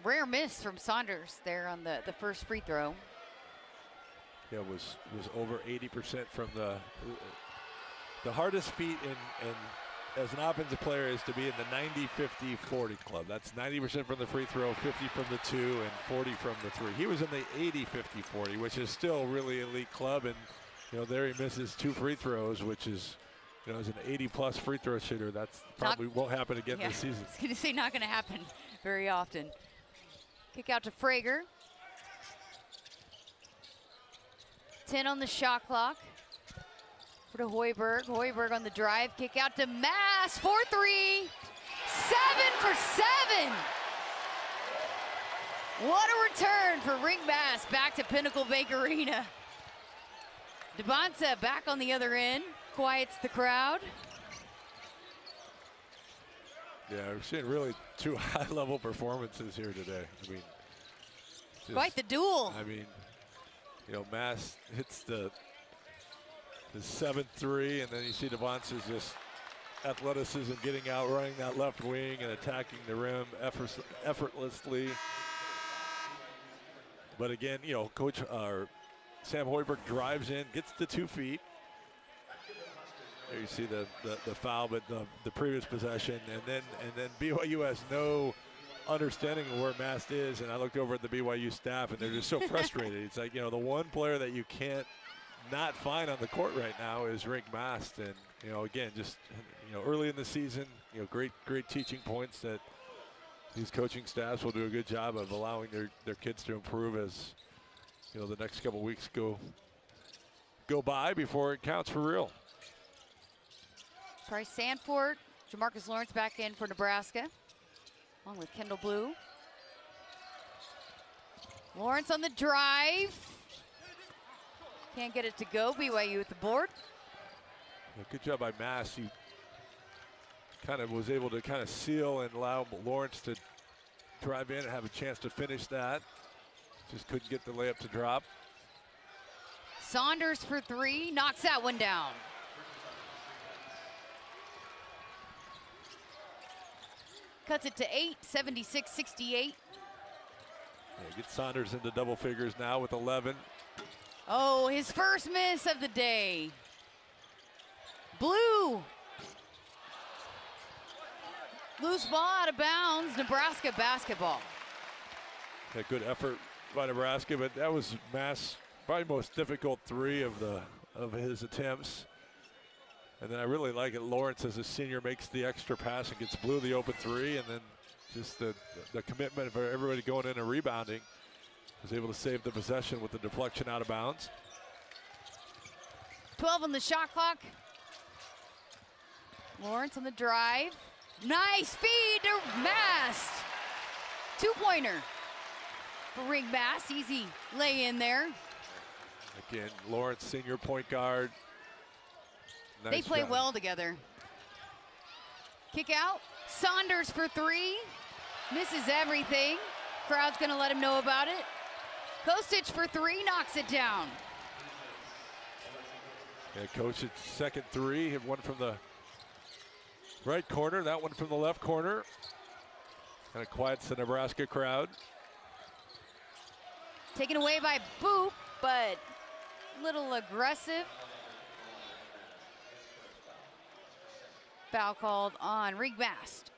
rare miss from Saunders there on the first free throw. Yeah, was over 80% from the hardest feat in as an offensive player is to be in the 90-50-40 club. That's 90% from the free throw, 50 from the 2, and 40 from the 3. He was in the 80-50-40, which is still really elite club. And there he misses 2 free throws, which is, as an 80-plus free throw shooter, that's probably won't happen again this season. I was going to say not going to happen very often. Kick out to Frager. 10 on the shot clock. For to Hoiberg. Hoiberg on the drive. Kick out to Mast. 4-3. 7 for 7. What a return for Rick Mast back to Pinnacle Bank Arena. Debonsa back on the other end. Quiets the crowd. Yeah, we're seeing really 2 high-level performances here today. I mean, quite the duel. I mean, Mast hits the 7-3, and then you see Debonsa's just athleticism, getting out, running that left wing and attacking the rim effortlessly. But again, Coach Sam Hoiberg drives in, gets to 2 feet. There you see the foul, but the previous possession, and then BYU has no understanding of where Mast is. And I looked over at the BYU staff, and they're just so frustrated. It's like, the one player that you can't not find on the court right now is Rick Mast. And again, just early in the season, great teaching points that these coaching staffs will do a good job of allowing their kids to improve as the next couple weeks go by before it counts for real. Bryce Sanford, Jamarcus Lawrence back in for Nebraska, along with Kendall Blue. Lawrence on the drive. Can't get it to go. BYU at the board. Yeah, good job by Mast. He kind of was able to seal and allow Lawrence to drive in and have a chance to finish that. Just couldn't get the layup to drop. Saunders for 3, knocks that one down. Cuts it to 8, 76-68. Yeah, gets Saunders into double figures now with 11. Oh, his first miss of the day. Blue. Loose ball out of bounds, Nebraska basketball. Yeah, good effort by Nebraska, but that was Mast's probably most difficult 3 of his attempts. And then I really like it. Lawrence, as a senior, makes the extra pass and gets Blue the open 3, and then just the commitment for everybody going in and rebounding. Was able to save the possession with the deflection out of bounds. 12 on the shot clock. Lawrence on the drive. Nice feed to Mast. 2-pointer for Rick Mast. Easy lay in there. Again, Lawrence, senior point guard. Nice they play job. well together. Kick out. Saunders for 3. Misses everything. Crowd's going to let him know about it. Kostic for 3, knocks it down. Yeah, Kostic's second 3, hit one from the Right corner, that one from the left corner. Kind of quiets the Nebraska crowd. Taken away by Boop, but a little aggressive. Foul called on Rig Mast.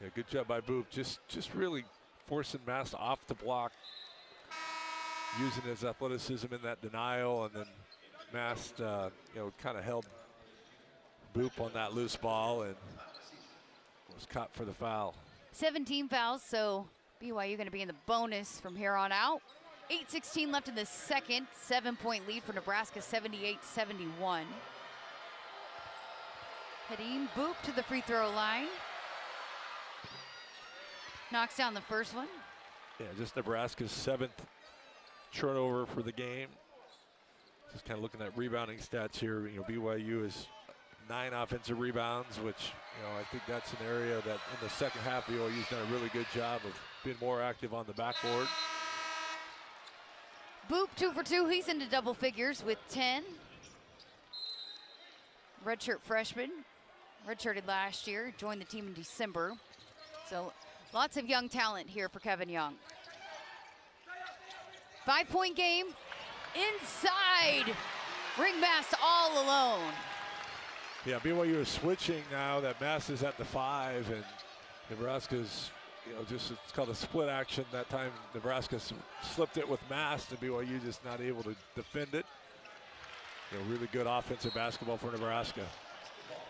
Yeah, good job by Boop. Just really forcing Mast off the block, using his athleticism in that denial, and then Mast, kind of held Boop on that loose ball and was caught for the foul. 17 fouls, so BYU going to be in the bonus from here on out. 8:16 left in the second. 7-point lead for Nebraska, 78-71. Heading Boop to the free throw line. Knocks down the first one. Yeah, just Nebraska's 7th turnover for the game. Just kind of looking at rebounding stats here. BYU is 9 offensive rebounds, which, I think that's an area that in the second half, BYU's done a really good job of being more active on the backboard. Boop 2 for 2. He's into double figures with 10. Redshirt freshman. Redshirted last year. Joined the team in December. So lots of young talent here for Kevin Young. 5-point game. Inside. Ring Mast all alone. Yeah, BYU is switching now that Mast is at the 5, and Nebraska's, it's called a split action. That time Nebraska slipped it with Mast, and BYU just not able to defend it. Really good offensive basketball for Nebraska.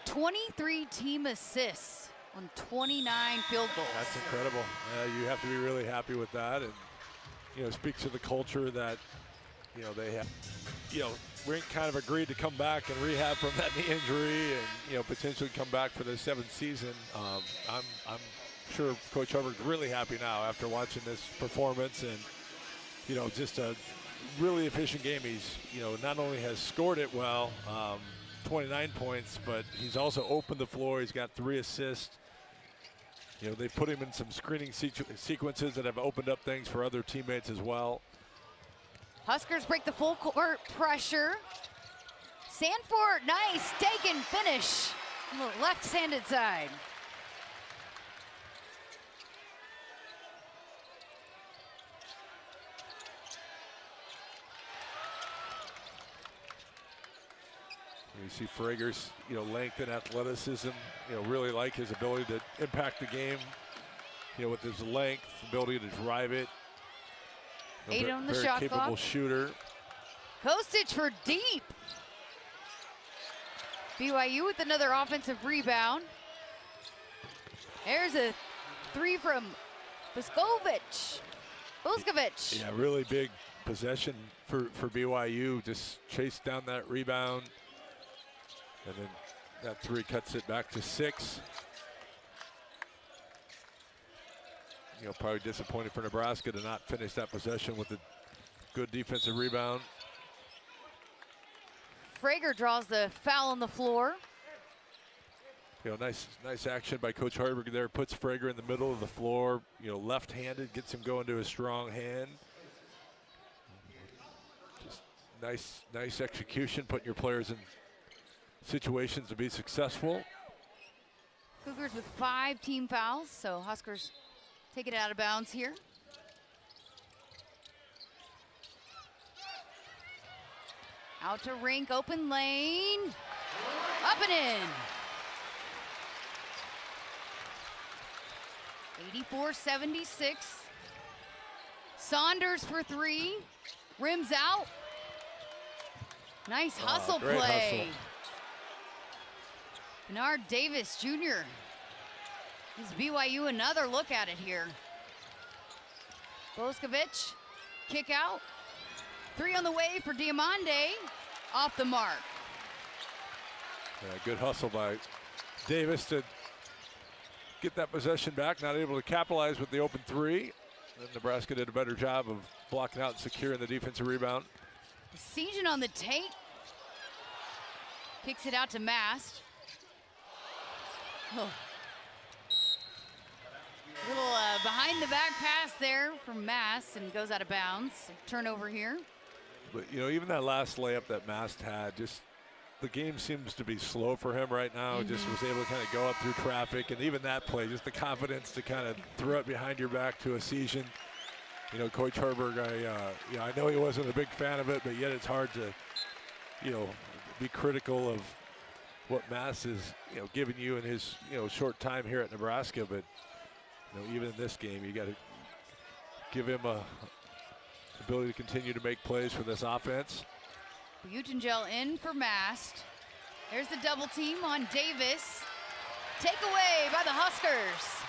23 team assists on 29 field goals. That's incredible. You have to be really happy with that, and speaks to the culture that they have. Rink kind of agreed to come back and rehab from that knee injury, and potentially come back for the 7th season. I'm sure Coach Hubbard's really happy now after watching this performance, and just a really efficient game. He's not only has scored it well, 29 points, but he's also opened the floor. He's got 3 assists. They put him in some screening sequences that have opened up things for other teammates as well. Huskers break the full court pressure. Sanford, nice, take and finish. Left-handed side. You see Frager's, length and athleticism, really like his ability to impact the game, with his length, ability to drive it. 8 on the very shot capable clock. Shooter. Kostic for deep. BYU with another offensive rebound. There's a 3 from Boskovic. Yeah, really big possession for BYU. Just chased down that rebound. And then that 3 cuts it back to 6. Probably disappointed for Nebraska to not finish that possession with a good defensive rebound. Frager draws the foul on the floor. Nice action by Coach Harburg there. Puts Frager in the middle of the floor. Left-handed, gets him going to his strong hand. Just nice execution, putting your players in situations to be successful. Cougars with 5 team fouls, so Huskers take it out of bounds here. Out to Rink, open lane. Up and in. 84-76. Saunders for 3. Rims out. Nice hustle great play. hustle. Bernard Davis Jr. Gives BYU another look at it here. Boskovic, kick out. 3 on the way for Diamande, off the mark. Yeah, good hustle by Davis to get that possession back, not able to capitalize with the open 3. And Nebraska did a better job of blocking out and securing the defensive rebound. Season on the tape. Kicks it out to Mast. Oh. Little behind the back pass there from Mast and goes out of bounds. Turnover here. But even that last layup that Mast had, just the game seems to be slow for him right now. Just was able to kind of go up through traffic, and even that play, just the confidence to kind of throw it behind your back to a Season. You know, Coach Herberg, I know he wasn't a big fan of it, but yet it's hard to, be critical of what Mass is, giving you in his, short time here at Nebraska. But, even in this game, you got to give him a ability to continue to make plays for this offense. Butengel in for Mast. There's the double team on Davis. Takeaway by the Huskers.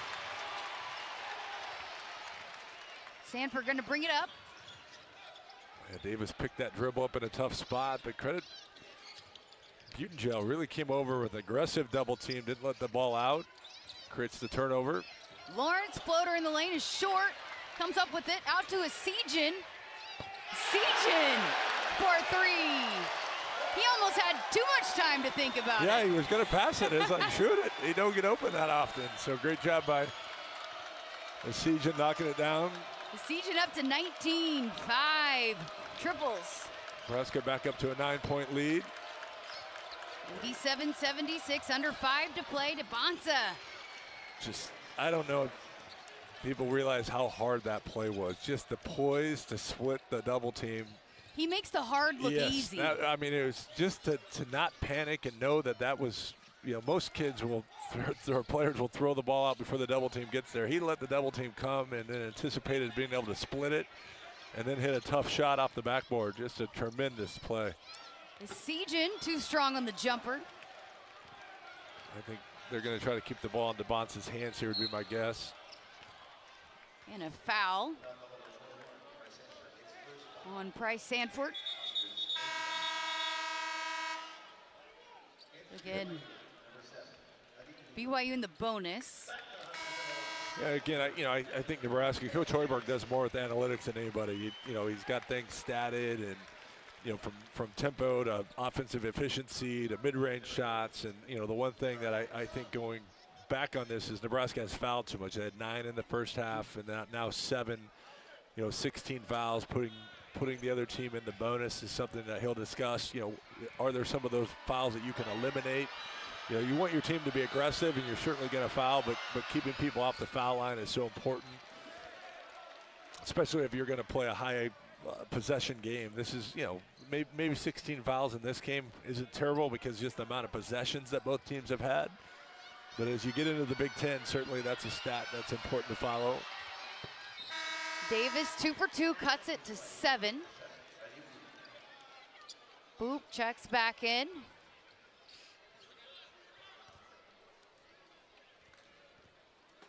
Sanford going to bring it up. Yeah, Davis picked that dribble up in a tough spot, but credit Butengel, really came over with aggressive double team, didn't let the ball out, creates the turnover. Lawrence, floater in the lane is short, comes up with it, out to a Seagen. Seagen for three. He almost had too much time to think about it. Yeah, he was going to pass it. It's like, shoot it. He don't get open that often. So great job by Seagen knocking it down. Seagen up to 19, 5 triples. Nebraska back up to a 9-point lead. 87-76, under 5 to play. DeBonsa. Just, I don't know if people realize how hard that play was. Just the poise to split the double team. He makes the hard look easy. I mean, it was just to not panic and know that was, most kids will, or players will throw the ball out before the double team gets there. He let the double team come and then anticipated being able to split it and then hit a tough shot off the backboard. Just a tremendous play. Seagen too strong on the jumper. I think they're going to try to keep the ball in DeBonce's hands here would be my guess. And a foul on Price Sanford. Again, BYU in the bonus. Yeah, again, I think Nebraska, Coach Hoiberg does more with analytics than anybody. He's got things statted and, from tempo to offensive efficiency to mid-range shots. And, the one thing that I think going back on this is Nebraska has fouled too much. They had 9 in the first half and now 7, 16 fouls, putting the other team in the bonus is something that he'll discuss. Are there some of those fouls that you can eliminate? You want your team to be aggressive, and you're certainly going to foul, but keeping people off the foul line is so important, especially if you're going to play a high possession game. This is, maybe 16 fouls in this game isn't terrible because just the amount of possessions that both teams have had. But as you get into the Big Ten, certainly that's a stat that's important to follow. Davis 2 for 2, cuts it to 7. Boop checks back in.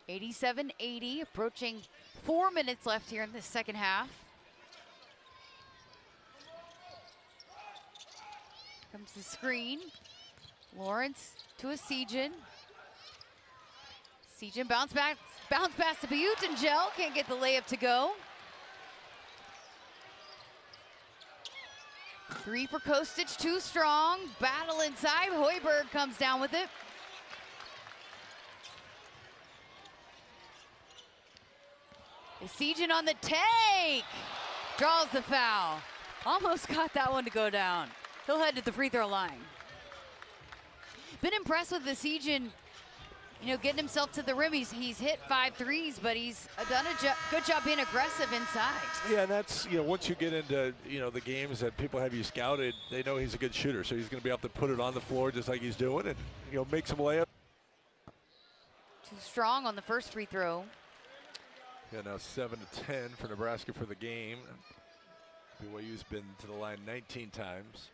(87-80), approaching 4 minutes left here in the second half. Comes the screen. Lawrence to a Seagen. Seagen bounce pass to Butengel, can't get the layup to go. 3 for Kostic, too strong. Battle inside, Hoiberg comes down with it. Seagen on the take, draws the foul. Almost got that one to go down. He'll head to the free throw line. Been impressed with the Seagen, getting himself to the rim. He's hit 5 threes, but he's done a good job being aggressive inside. Yeah, and that's, once you get into, the games that people have you scouted, they know he's a good shooter. So he's going to be able to put it on the floor just like he's doing and, make some layup. Too strong on the first free throw. Yeah, now 7-10 for Nebraska for the game. BYU's been to the line 19 times.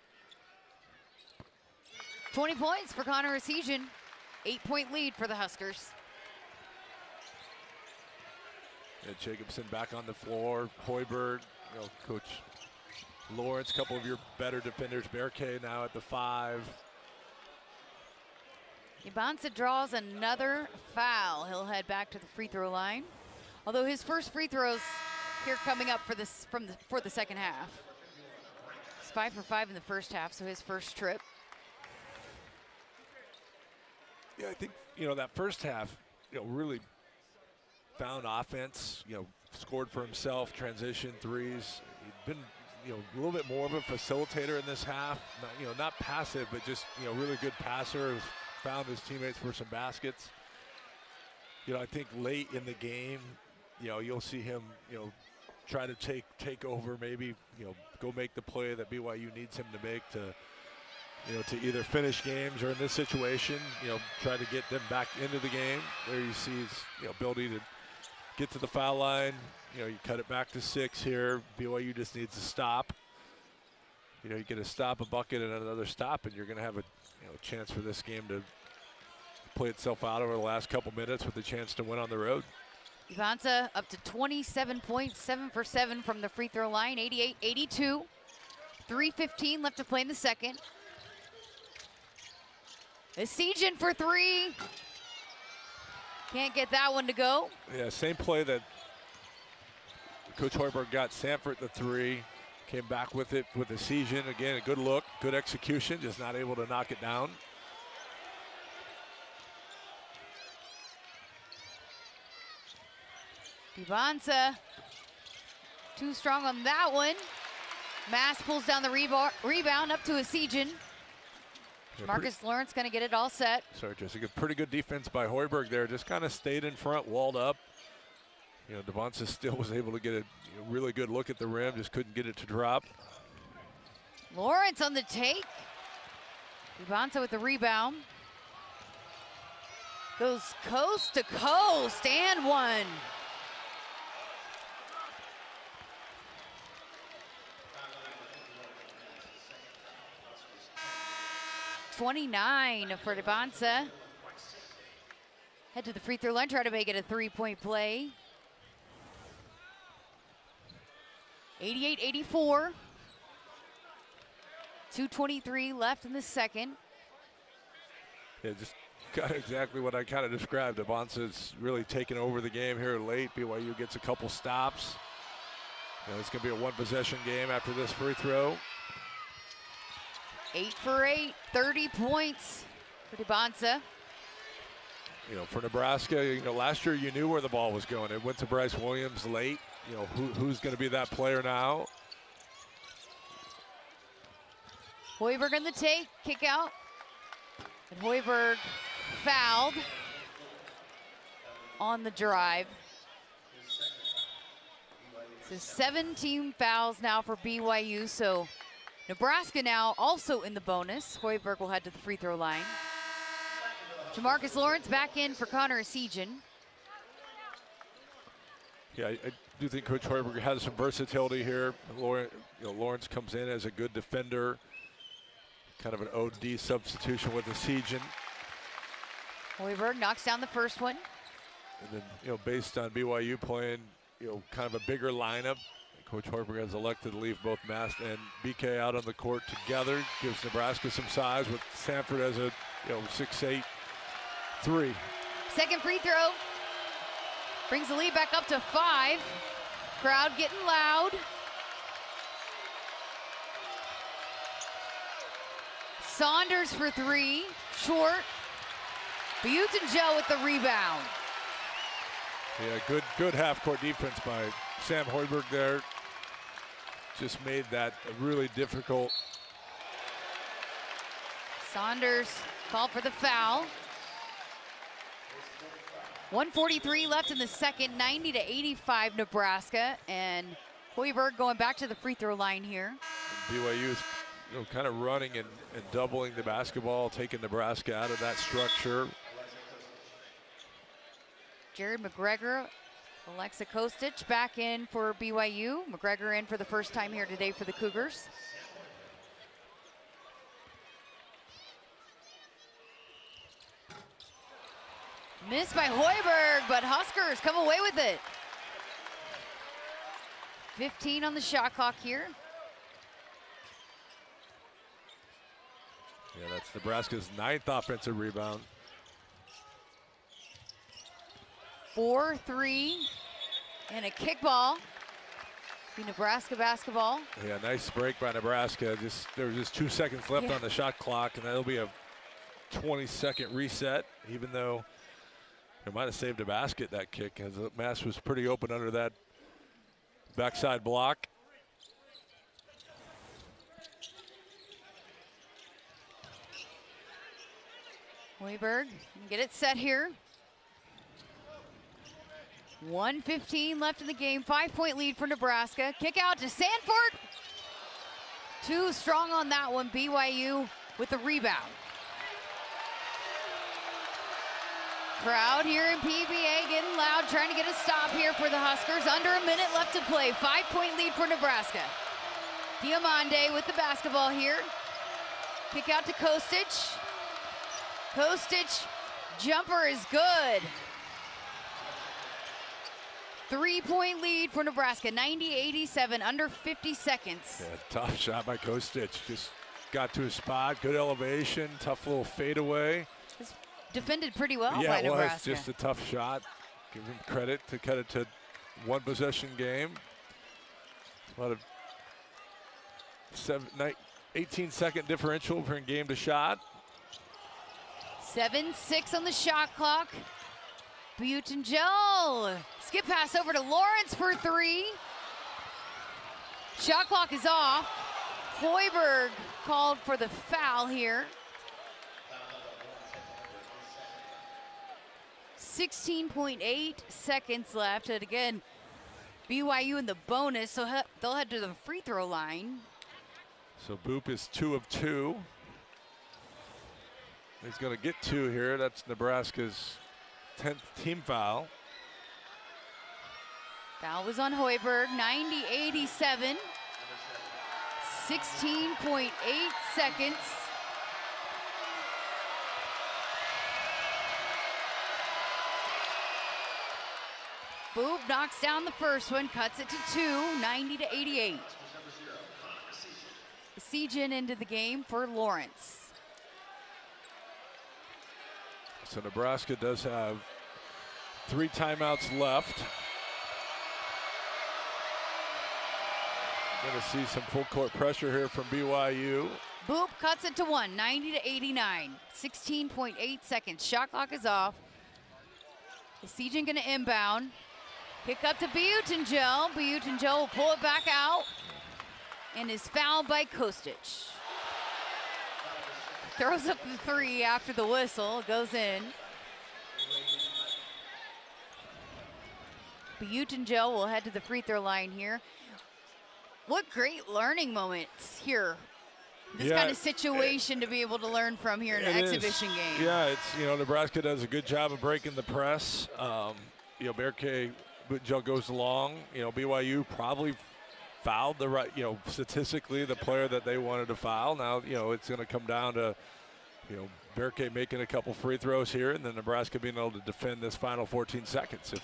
20 points for Connor Seagen. 8-point lead for the Huskers. Yeah, Jacobson back on the floor. Hoiberg, Coach Lawrence, a couple of your better defenders. Berke now at the 5. DeBonsa draws another foul. He'll head back to the free throw line. Although his first free throws here coming up for the second half. He's 5 for 5 in the first half, so his first trip. Yeah, I think, that first half, really found offense, scored for himself, transition threes. He'd been a little bit more of a facilitator in this half. Not passive, but just really good passer. Has found his teammates for some baskets. I think late in the game, you'll see him, try to take over, maybe, go make the play that BYU needs him to make to either finish games, or in this situation, try to get them back into the game. There you see his ability to get to the foul line. You cut it back to 6 here. BYU just needs to stop. You get a stop, a bucket, and another stop, and you're going to have a chance for this game to play itself out over the last couple minutes with a chance to win on the road. Ivanza up to 27 points, 7 for 7 from the free throw line, 88-82. 3:15 left to play in the second. Esijan for 3. Can't get that one to go. Yeah, same play that Coach Hoiberg got Sanford the 3. Came back with it with Esijan. Again, a good look, good execution, just not able to knock it down. Ivanza too strong on that one. Mass pulls down the rebound up to Esijan. Marcus Lawrence going to get it all set. Sorry, Jessica. Pretty good defense by Hoiberg there. Just kind of stayed in front, walled up. Devonsa still was able to get a really good look at the rim, just couldn't get it to drop. Lawrence on the take. Devonsa with the rebound. Goes coast to coast and one. .29 for Devonsa. Head to the free throw line, try to make it a 3-point play. 88-84. 2:23 left in the second. Yeah, just kind of exactly what I kind of described. Devonsa's really taken over the game here late. BYU gets a couple stops. It's going to be a one-possession game after this free throw. 8 for 8, 30 points for Devonsa. For Nebraska, last year you knew where the ball was going. It went to Bryce Williams late. Who's going to be that player now? Hoiberg on the take, kick out. And Hoiberg fouled on the drive. So 17 fouls now for BYU. So Nebraska now also in the bonus. Hoiberg will head to the free throw line. Jamarcus Lawrence back in for Connor Esijan. Yeah, I do think Coach Hoiberg has some versatility here. Lawrence comes in as a good defender. Kind of an OD substitution with Esijan. Hoiberg knocks down the first one. And then, based on BYU playing, kind of a bigger lineup, Coach Hoiberg has elected to leave both Mast and BK out on the court together. Gives Nebraska some size with Sanford as a 6'8" 3. Second free throw. Brings the lead back up to 5. Crowd getting loud. Saunders for 3. Short. Butenjo with the rebound. Yeah, good half-court defense by Sam Hoiberg there. Just made that a really difficult. Saunders called for the foul. 1:43 left in the second, 90-85 Nebraska, and Hoiberg going back to the free throw line here. BYU is kind of running and doubling the basketball, taking Nebraska out of that structure. Jared McGregor, Alexa Kostic back in for BYU. McGregor in for the first time here today for the Cougars. Missed by Hoiberg, but Huskers come away with it. 15 on the shot clock here. Yeah, that's Nebraska's 9th offensive rebound. 4-3 and a kickball. Be Nebraska basketball. Yeah, nice break by Nebraska. There was just 2 seconds left on the shot clock, and that'll be a 20-second reset, even though it might have saved a basket, that kick, as the Mass was pretty open under that backside block. Hoiberg, get it set here. 1:15 left in the game, 5-point lead for Nebraska. Kick out to Sanford. Too strong on that one, BYU with the rebound. Crowd here in PBA getting loud, trying to get a stop here for the Huskers. Under a minute left to play, 5-point lead for Nebraska. Diamande with the basketball here. Kick out to Kostic. Kostic, jumper is good. 3-point lead for Nebraska, 90-87, under 50 seconds. Yeah, tough shot by Kostic. Just got to his spot, good elevation, tough little fadeaway. It's defended pretty well by Yeah, it Nebraska. was just a tough shot. Give him credit to cut it to one possession game. About a 18-second differential from game to shot. 7-6 on the shot clock. Butengel, skip pass over to Lawrence for 3. Shot clock is off. Hoiberg called for the foul here. 16.8 seconds left, and again, BYU in the bonus, so they'll head to the free throw line. So Boop is 2 of 2. He's going to get 2 here. That's Nebraska's 10th team foul. Foul was on Hoiberg, 90-87. 16.8 seconds. Boop knocks down the first one, cuts it to 2, 90-88. Sejan into the game for Lawrence. So Nebraska does have 3 timeouts left. Going to see some full court pressure here from BYU. Boop cuts it to 1, 90-89. 16.8 seconds. Shot clock is off. Sejan going to inbound. Kick up to Butengel. Butengel will pull it back out and is fouled by Kostic. Throws up the 3 after the whistle, goes in. Butengel will head to the free throw line here. What great learning moments here. This kind of situation to be able to learn from here in an exhibition game. Yeah, it's, Nebraska does a good job of breaking the press. Butengel goes along. BYU probably fouled the right, statistically the player that they wanted to foul. Now, it's going to come down to, Berke making a couple free throws here, and then Nebraska being able to defend this final 14 seconds. If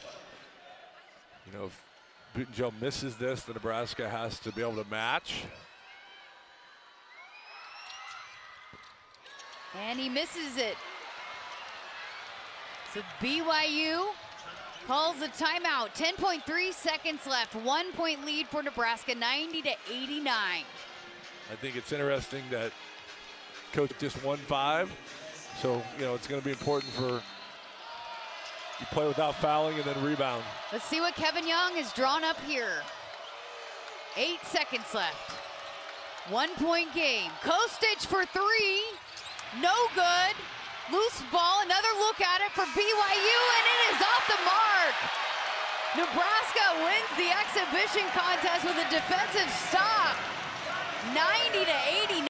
Butengel misses this, then Nebraska has to be able to match. And he misses it. So BYU calls a timeout. 10.3 seconds left. 1-point lead for Nebraska, 90-89. I think it's interesting that coach just won 5. So, it's going to be important for you play without fouling and then rebound. Let's see what Kevin Young has drawn up here. 8 seconds left. 1-point game. Kostic for 3. No good. Loose ball. Another look at it for BYU, and it is off the mark. Nebraska wins the exhibition contest with a defensive stop. 90-89.